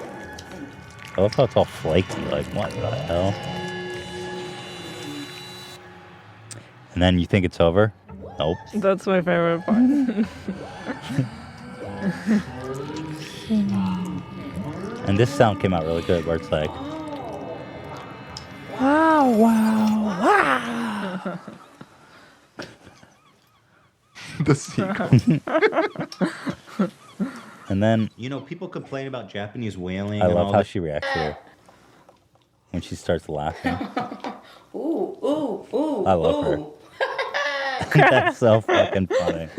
I love how it's all flaky. Like, what the hell? And then you think it's over? Nope. That's my favorite part. And this sound came out really good, where it's like, Wow, wow, wow. The sequel. and then You know, people complain about Japanese whaling. I and love all how this. she reacts to it when she starts laughing. Ooh. I love her. That's so fucking funny.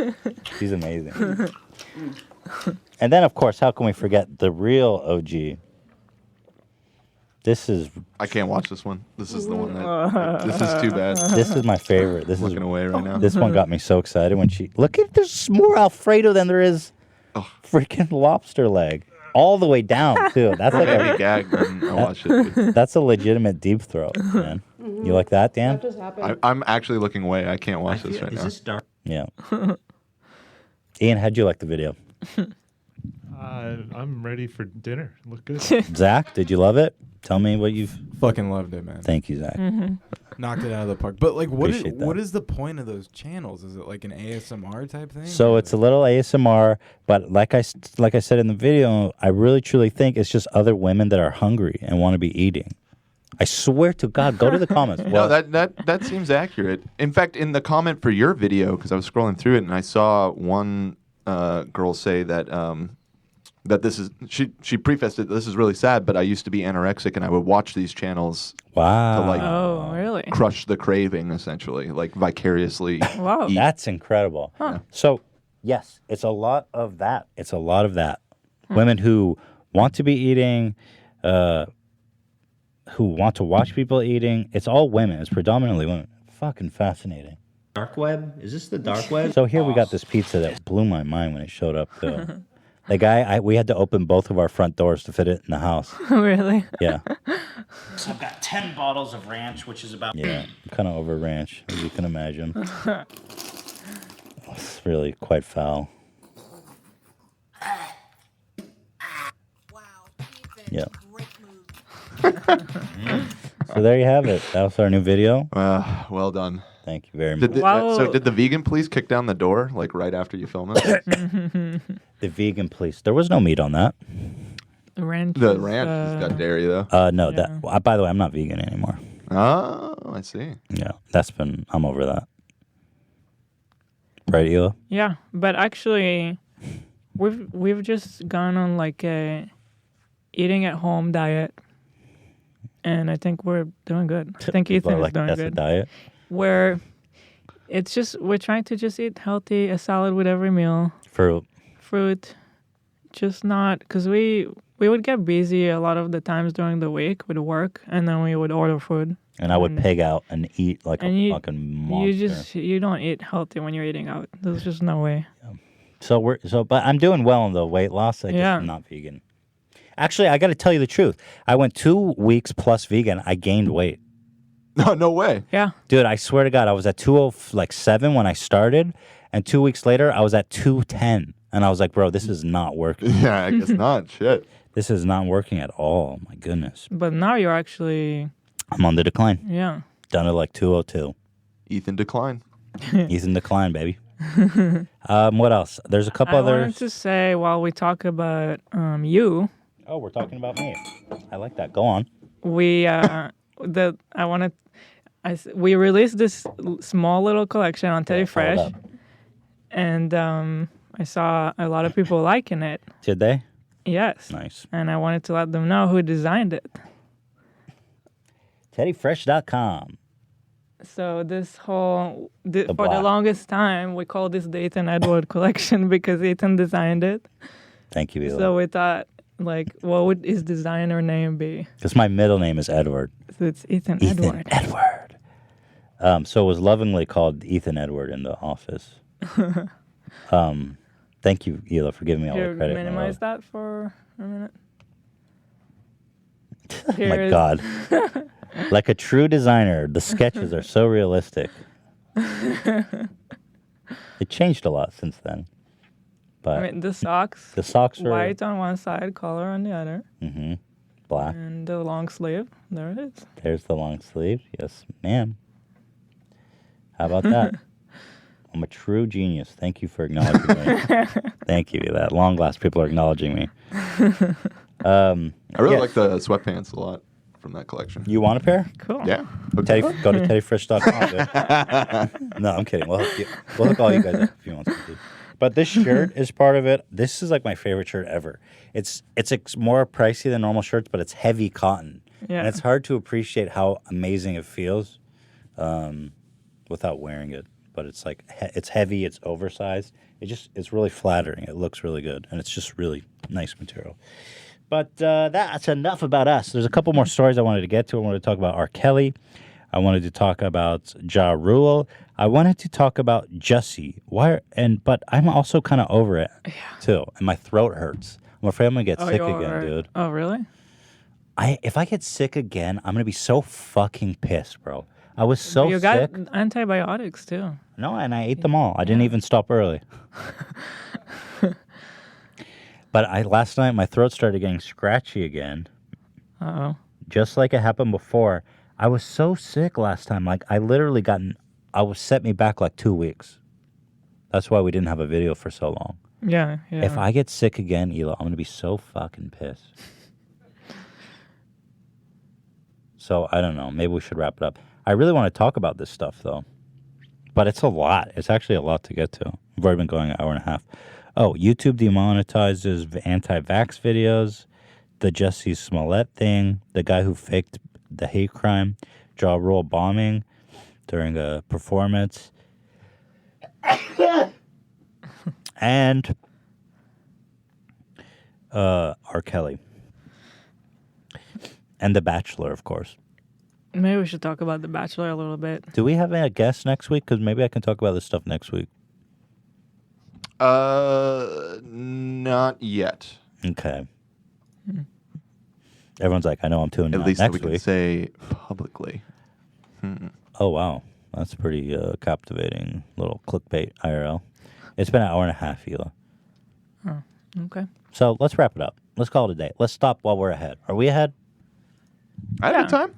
She's amazing. And then, of course, how can we forget the real OG? This is I can't watch this one. This is the one that. This is too bad. this is my favorite. This I'm is looking away right now. This one got me so excited when she look at there's more Alfredo than there is freaking lobster leg. All the way down too. That's like Every a gag, man, I watch it. Dude. that's a legitimate deep throat, man. You like that, Dan? Just happened. I'm actually looking away. I can't watch this right Is now. this dark? Yeah. Ian, how'd you like the video? I'm ready for dinner. Look good. Zach, did you love it? Tell me what you've. Fucking loved it, man. Thank you, Zach. Knocked it out of the park. But like, Appreciate that. what is the point of those channels? Is it like an ASMR type thing? So or it's a little ASMR, but like I said in the video, I really truly think it's just other women that are hungry and want to be eating. I swear to God, go to the comments. No, that seems accurate. In fact, in the comment for your video, because I was scrolling through it and I saw one girl say that that this is she prefaced it. This is really sad, but I used to be anorexic and I would watch these channels Wow. to like Oh, really? crush the craving, essentially, like vicariously. Wow. eat. That's incredible. Huh. So, yes, it's a lot of that. It's a lot of that. Women who want to be eating, who want to watch people eating. It's all women. It's predominantly women. Fucking fascinating. Dark web? Is this the dark web? So here we got this pizza that blew my mind when it showed up. Too. The guy, we had to open both of our front doors to fit it in the house. Really? Yeah. So I've got 10 bottles of ranch, which is about... Yeah. I'm kind of over ranch, as you can imagine. It's really quite foul. Yeah. So there you have it. That was our new video. Well done. Thank you very much. So did the vegan police kick down the door like right after you film it? The vegan police. There was no meat on that. Ranch. The ranch has got dairy though. No. That. By the way, I'm not vegan anymore. Oh, I see. Yeah, I'm over that. Right, Hila? Yeah, but actually, we've just gone on like a eating at home diet, and I think we're doing good. I think Ethan is doing that's good. a diet. Where It's just we're trying to just eat healthy, a salad with every meal, fruit, just not because we would get busy a lot of the times during the week with work, and then we would order food. And I would pig out and eat like a fucking monster. You don't eat healthy when you're eating out. There's just no way. Yeah. But I'm doing well in the weight loss. I just am not vegan. Actually, I got to tell you the truth. I went 2 weeks plus vegan. I gained weight. No way. Yeah. Dude, I swear to God, I was at 207 when I started, and 2 weeks later, I was at 210. And I was like, bro, this is not working. Yeah, I guess not. Shit. This is not working at all. My goodness. But now you're actually... I'm on the decline. Yeah. Done at like 202. Ethan decline. Ethan decline, baby. What else? There's a couple I others. wanted to say while we talk about you... Oh, we're talking about me. I like that. Go on. We we released this small little collection on Teddy Fresh, and I saw a lot of people liking it. Did they? Yes. Nice. And I wanted to let them know who designed it. TeddyFresh.com. So this whole for the longest time we called this the Ethan Edward collection because Ethan designed it. Thank you, Hila. So we thought, like, what would his designer name be? Because my middle name is Edward. So it's Ethan Edward. So it was lovingly called Ethan Edward in the office. Thank you, Hila, for giving me all the credit. Minimize that for a minute. Oh my God. Like a true designer, the sketches are so realistic. It changed a lot since then. But I mean, the socks are white on one side, color on the other. Mm-hmm. Black. And the long sleeve. There it is. There's the long sleeve. Yes, ma'am. How about that? I'm a true genius. Thank you for acknowledging me. Thank you. At long last, people are acknowledging me. I really like the sweatpants a lot from that collection. You want a pair? Cool. Yeah. Go to teddyfresh.com. No, I'm kidding. We'll hook all you guys up if you want to. But this shirt is part of it. This is like my favorite shirt ever. It's more pricey than normal shirts, but it's heavy cotton. Yeah. And it's hard to appreciate how amazing it feels without wearing it. But it's like it's heavy, it's oversized. It's really flattering. It looks really good, and it's just really nice material. But that's enough about us. There's a couple more stories I wanted to get to. I wanted to talk about R. Kelly. I wanted to talk about Ja Rule. I wanted to talk about Jussie. But I'm also kind of over it too, and my throat hurts. I'm afraid I'm gonna get sick again, dude. Oh, really? If I get sick again, I'm gonna be so fucking pissed, bro. I was so you sick. got antibiotics too. No, and I ate them all. I didn't even stop early. But last night my throat started getting scratchy again. Uh-oh. Just like it happened before. I was so sick last time. Like I literally set me back like 2 weeks. That's why we didn't have a video for so long. Yeah. If I get sick again, Hila, I'm gonna be so fucking pissed. So I don't know. Maybe we should wrap it up. I really want to talk about this stuff though. But it's a lot. It's actually a lot to get to. We've already been going an hour and a half. Oh, YouTube demonetizes anti-vax videos, the Jussie Smollett thing, the guy who faked the hate crime, Ja Rule bombing during a performance, and R. Kelly. And The Bachelor, of course. Maybe we should talk about The Bachelor a little bit. Do we have a guest next week? Because maybe I can talk about this stuff next week. Not yet. Okay. Everyone's like, I know I'm tuning in At least next we can week. say publicly. Oh, wow. That's pretty captivating little clickbait IRL. It's been an hour and a half, Hila. Oh, okay. So let's wrap it up. Let's call it a day. Let's stop while we're ahead. Are we ahead? I had a good time.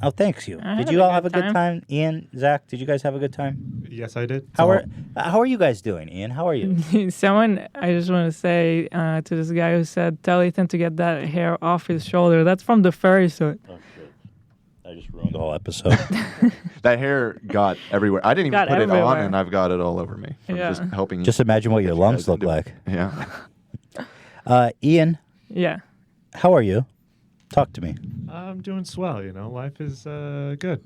Oh, thanks you. I Did had you a all good have a good time. time? Ian, Zach, did you guys have a good time? Yes, I did. How are you guys doing, Ian? How are you? I just want to say to this guy who said, tell Ethan to get that hair off his shoulder. That's from the furry suit. Oh, shit. I just ruined the whole episode. That hair got everywhere. I didn't even Got put it on, everywhere. and I've got it all over me. From Yeah. just helping. Just imagine what your lungs guys look do it. like. Yeah. Ian, Yeah. how are you? Talk to me. I'm doing swell, Life is good.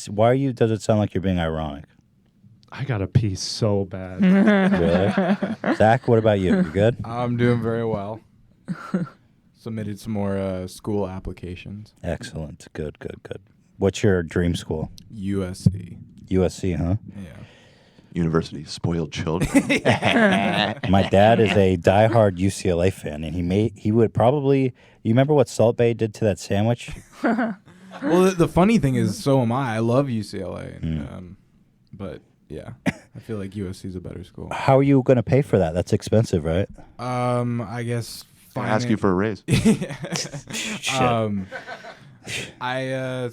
Why are you? Does it sound like you're being ironic? I got to pee so bad. Really? Zach, what about you? You good? I'm doing very well. Submitted some more school applications. Excellent. Good. What's your dream school? USC. USC, huh? Yeah. University spoiled children. My dad is a diehard UCLA fan, and he would probably. You remember what Salt Bae did to that sandwich? Well, the funny thing is, so am I. I love UCLA, and, but yeah, I feel like USC is a better school. How are you going to pay for that? That's expensive, right? I guess. Can I ask you for a raise?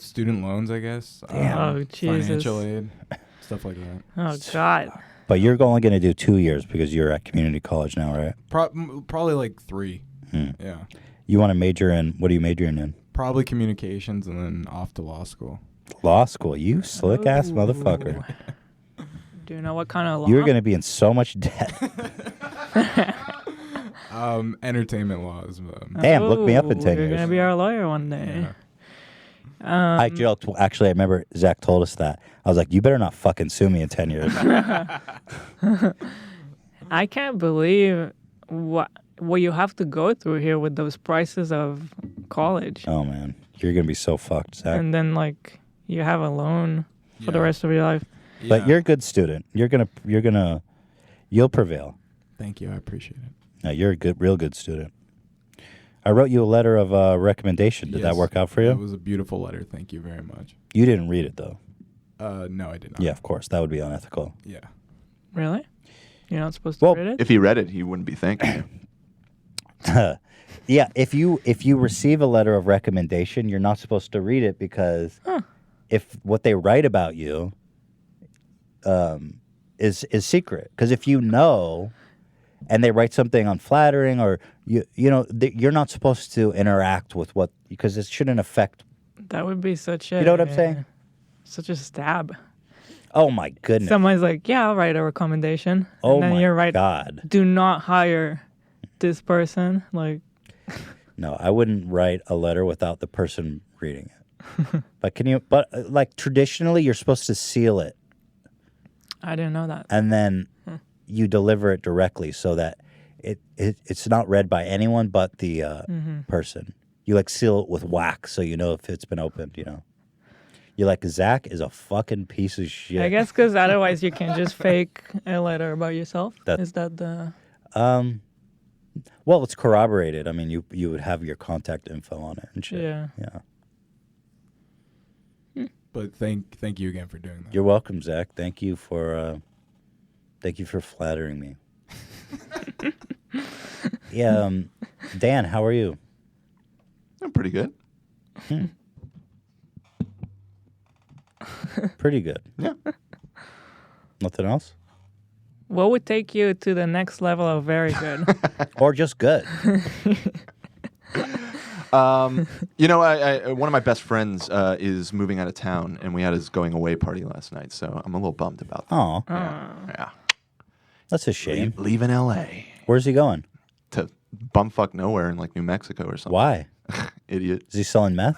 Student loans, I guess. Oh, Jesus. Financial aid, stuff like that. Oh, God. But you're only going to do 2 years because you're at community college now, right? Probably like 3. Yeah. You want to major in, what are you majoring in? Probably communications and then off to law school. Law school, you slick ass motherfucker. Do you know what kind of law? You're going to be in so much debt. Entertainment laws. Damn, look me up in 10 You're years. going to be our lawyer one day. I joked. Actually, I remember Zach told us that. I was like, you better not fucking sue me in 10 years. I can't believe what you have to go through here with those prices of college. Oh, man. You're going to be so fucked, Zach. And then, like, you have a loan for the rest of your life. But you're a good student. You'll prevail. Thank you. I appreciate it. No, you're a real good student. I wrote you a letter of recommendation. Did that work out for you? It was a beautiful letter. Thank you very much. You didn't read it, though. No, I did not. Yeah, of course. That would be unethical. Yeah. Really? You're not supposed to read it? If he read it, he wouldn't be thanking you. Yeah, if you receive a letter of recommendation, you're not supposed to read it because if what they write about you is secret. Because if you know and they write something unflattering or you're not supposed to interact with what, because it shouldn't affect. That would be such a... You know what I'm saying? Such a stab. Oh my goodness. Someone's like, yeah, I'll write a recommendation. Oh and then my you're right. God. Do not hire this person. Like, no, I wouldn't write a letter without the person reading it. But traditionally you're supposed to seal it. I didn't know that. And then you deliver it directly so that it's not read by anyone but the person. You seal it with wax so you know if it's been opened, You're like, Zach is a fucking piece of shit. I guess because otherwise you can just fake a letter about yourself. Is that the... Well, it's corroborated. I mean, you would have your contact info on it and shit. Yeah. But thank you again for doing that. You're welcome, Zach. Thank you for flattering me. Yeah, Dan, how are you? I'm pretty good. Pretty good. Yeah. Nothing else? What would take you to the next level of very good? Or just good? One of my best friends is moving out of town, and we had his going away party last night, so I'm a little bummed about that. Oh. Yeah. That's a shame. Leaving L.A. Where's he going? To bumfuck nowhere in New Mexico or something. Why? Idiot. Is he selling meth?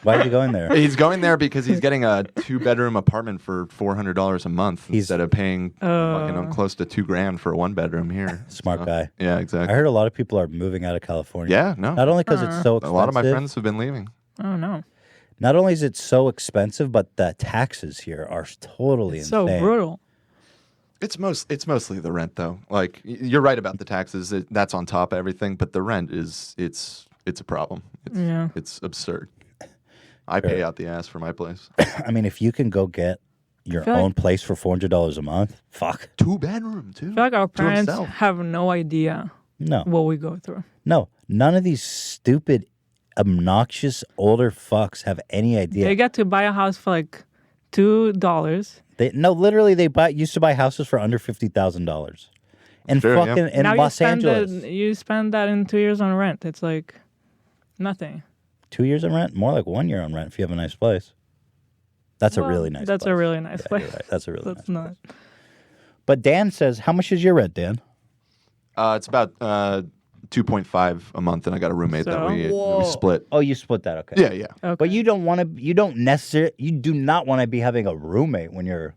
Why is he going there? He's going there because he's getting a 2-bedroom apartment for $400 a month instead of paying close to $2,000 for a 1-bedroom here. Smart guy. Yeah, exactly. I heard a lot of people aremoving out of California. Yeah, no. Not only because it's so expensive. A lot of my friends have been leaving. Oh, no. Not only is it so expensive, but the taxes here are totally insane. So brutal. It's mostly the rent, though. You're right about the taxes. That's on top of everything, but the rent it's a problem. It's absurd. I pay out the ass for my place. I mean, if you can go get your own place for $400 a month, fuck. 2-bedroom, too. I feel like our parents have no idea what we go through. No, none of these stupid, obnoxious older fucks have any idea. They get to buy a house for $2. Literally, they used to buy houses for under $50,000. And in Los Angeles. You spend that in 2 years on rent. It's nothing. 2 years on rent? More like 1 year on rent if you have a nice place. That's a really nice place. That's a really nice place. Right. That's a really nice place. Not. But Dan says, how much is your rent, Dan? It's about 2.5 a month, and I got a roommate that we split. Oh, you split that, okay. Yeah. Okay. But you do not want to be having a roommate when you're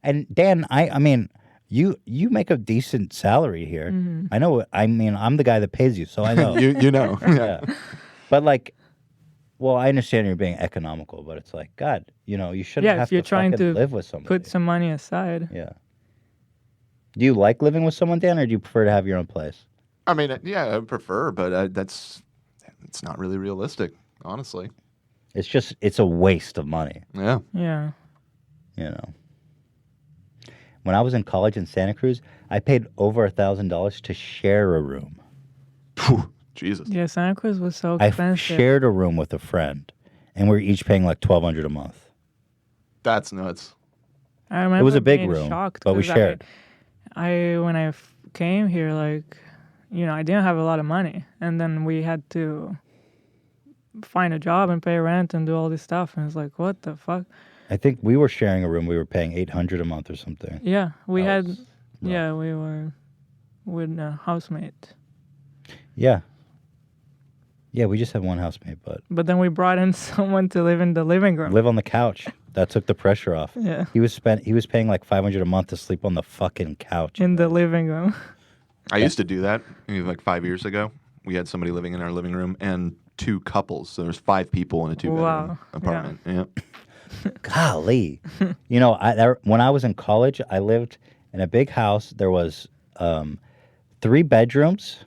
And Dan, I mean, you make a decent salary here. Mhm. I know. I mean, I'm the guy that pays you, so I know. you know. Yeah. But like, well, I understand you're being economical, but it's like, God, you shouldn't have if you're to trying fucking to live with somebody. put some money aside. Yeah. Do you like living with someone, Dan, or do you prefer to have your own place? I mean, yeah, I prefer, but it's not really realistic, honestly. It's a waste of money. Yeah. Yeah. When I was in college in Santa Cruz, I paid over $1,000 to share a room. Jesus. Yeah, Santa Cruz was so I expensive. shared a room with a friend, and we were each paying like $1,200 a month. That's nuts. I remember It was a big being room, shocked but we 'cause shared. I when I came here, like, I didn't have a lot of money, and then we had to find a job and pay rent and do all this stuff, and it's like, what the fuck? I think we were sharing a room. We were paying $800 a month or something. Yeah, we were with a housemate. Yeah. Yeah, we just had one housemate, But then we brought in someone to live in the living room. live on the couch. That took the pressure off. Yeah. He was paying like $500 a month to sleep on the fucking couch. In the living room. I used to do that like 5 years ago. We had somebody living in our living room and 2 couples. So there's 5 people in a 2-bedroom Wow. apartment. Yeah. Golly. When I was in college, I lived in a big house. There was 3 bedrooms.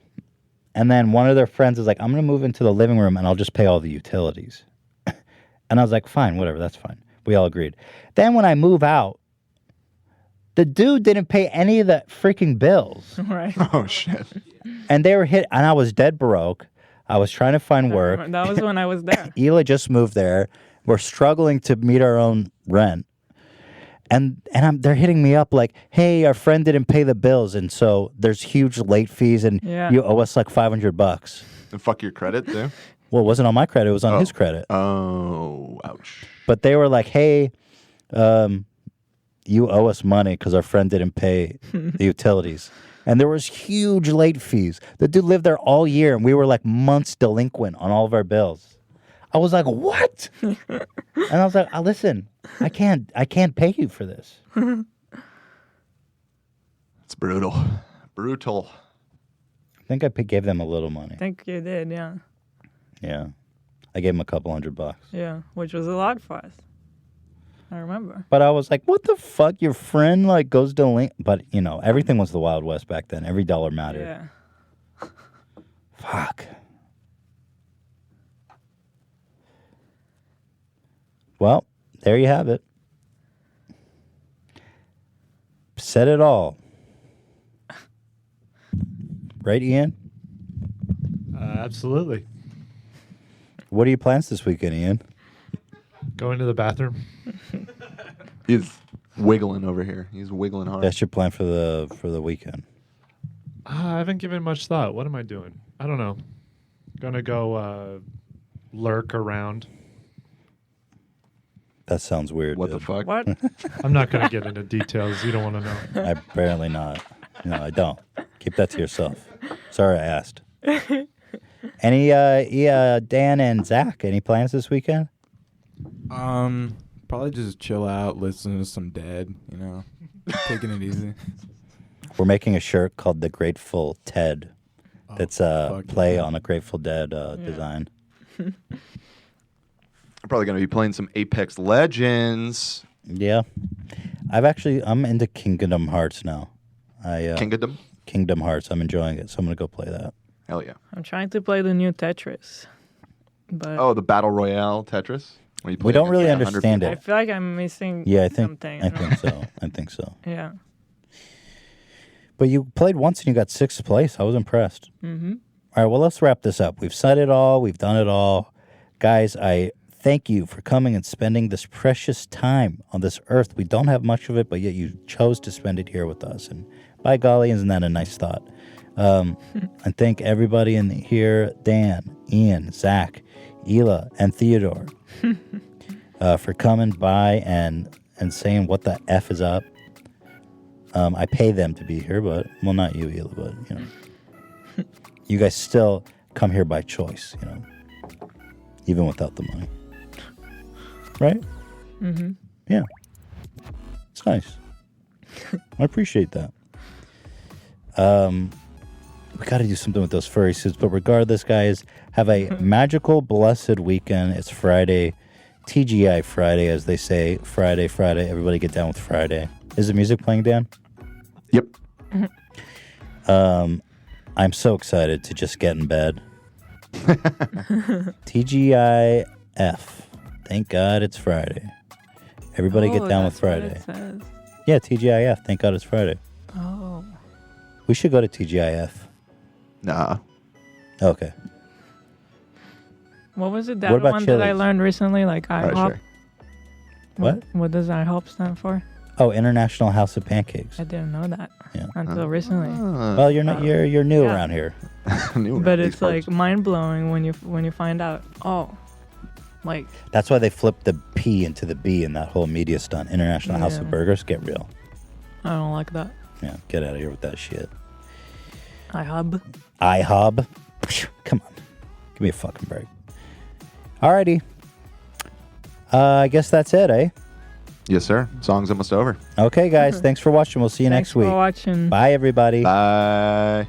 And then one of their friends was like, I'm going to move into the living room and I'll just pay all the utilities. And I was like, fine, whatever, that's fine. We all agreed. Then when I move out, the dude didn't pay any of the freaking bills. Right. Oh, shit. And they were and I was dead broke. I was trying to find work. That was when I was there. Hila just moved there. We're struggling to meet our own rent. And they're hitting me up like, hey, our friend didn't pay the bills. And so there's huge late fees and you owe us like $500. And fuck your credit, too? Well, it wasn't on my credit. It was on his credit. Oh, ouch. But they were like, hey, you owe us money because our friend didn't pay the utilities. And there was huge late fees. The dude lived there all year, and we were like months delinquent on all of our bills. I was like, what? And I was like, listen, I can't pay you for this. It's brutal. Brutal. I think I gave them a little money. I think you did, yeah. Yeah. I gave them a couple $100. Yeah, which was a lot for us. I remember. But I was like, what the fuck? Your friend like goes delinquent. But, everything was the Wild West back then. Every dollar mattered. Yeah. Fuck. Well, there you have it. Said it all. Right, Ian? Absolutely. What are your plans this weekend, Ian? Going to the bathroom. He's wiggling over here. He's wiggling hard. That's your plan for the weekend. I haven't given much thought. What am I doing? I don't know. Gonna go lurk around. That sounds weird. What the fuck? What? I'm not gonna get into details. You don't want to know. Apparently not. No, I don't. Keep that to yourself. Sorry I asked. Any Dan and Zach, any plans this weekend? Probably just chill out, listen to some Dead, taking it easy. We're making a shirt called The Grateful Ted. That's a play on a Grateful Dead design. I'm probably going to be playing some Apex Legends. Yeah. I'm into Kingdom Hearts now. Kingdom? Kingdom Hearts. I'm enjoying it, so I'm going to go play that. Hell yeah. I'm trying to play the new Tetris. But the Battle Royale Tetris? We don't really understand I it. feel like I'm missing something. I think so. I think so. Yeah. But you played once and you got 6th place. I was impressed. Mm-hmm. All right, well, let's wrap this up. We've said it all. We've done it all. Guys, I thank you for coming and spending this precious time on this earth. We don't have much of it, but yet you chose to spend it here with us. And by golly, isn't that a nice thought? And thank everybody in here, Dan, Ian, Zach, Hila, and Theodore, for coming by and saying what the F is up. I pay them to be here, but, well, not you, Hila, but, you guys still come here by choice, even without the money. Right? Mm-hmm. Yeah. It's nice. I appreciate that. We got to do something with those furry suits. But regardless, guys, have a magical, blessed weekend. It's Friday. TGI Friday, as they say. Friday. Everybody get down with Friday. Is the music playing, Dan? Yep. I'm so excited to just get in bed. TGIF. Thank God it's Friday. Everybody get down with Friday. Yeah, TGIF. Thank God it's Friday. Oh. We should go to TGIF. Nah. Okay. What was it? What That about one that I Chili's? learned recently, like IHOP. sure. What? What does IHOP stand for? Oh, International House of Pancakes. I didn't know that Yeah. until recently. Well, you're not. You're new around here. But it's like mind blowing when you find out. Oh, like That's why they flipped the P into the B in that whole media stunt. International House of Yeah. Burgers. Get real. I don't like that. Yeah, get out of here with that shit. IHOP. IHOB. Come on. Give me a fucking break. Alrighty. I guess that's it, eh? Yes, sir. Song's almost over. Okay, guys. Thanks for watching. We'll see you Thanks next week. for watching. Bye, everybody. Bye.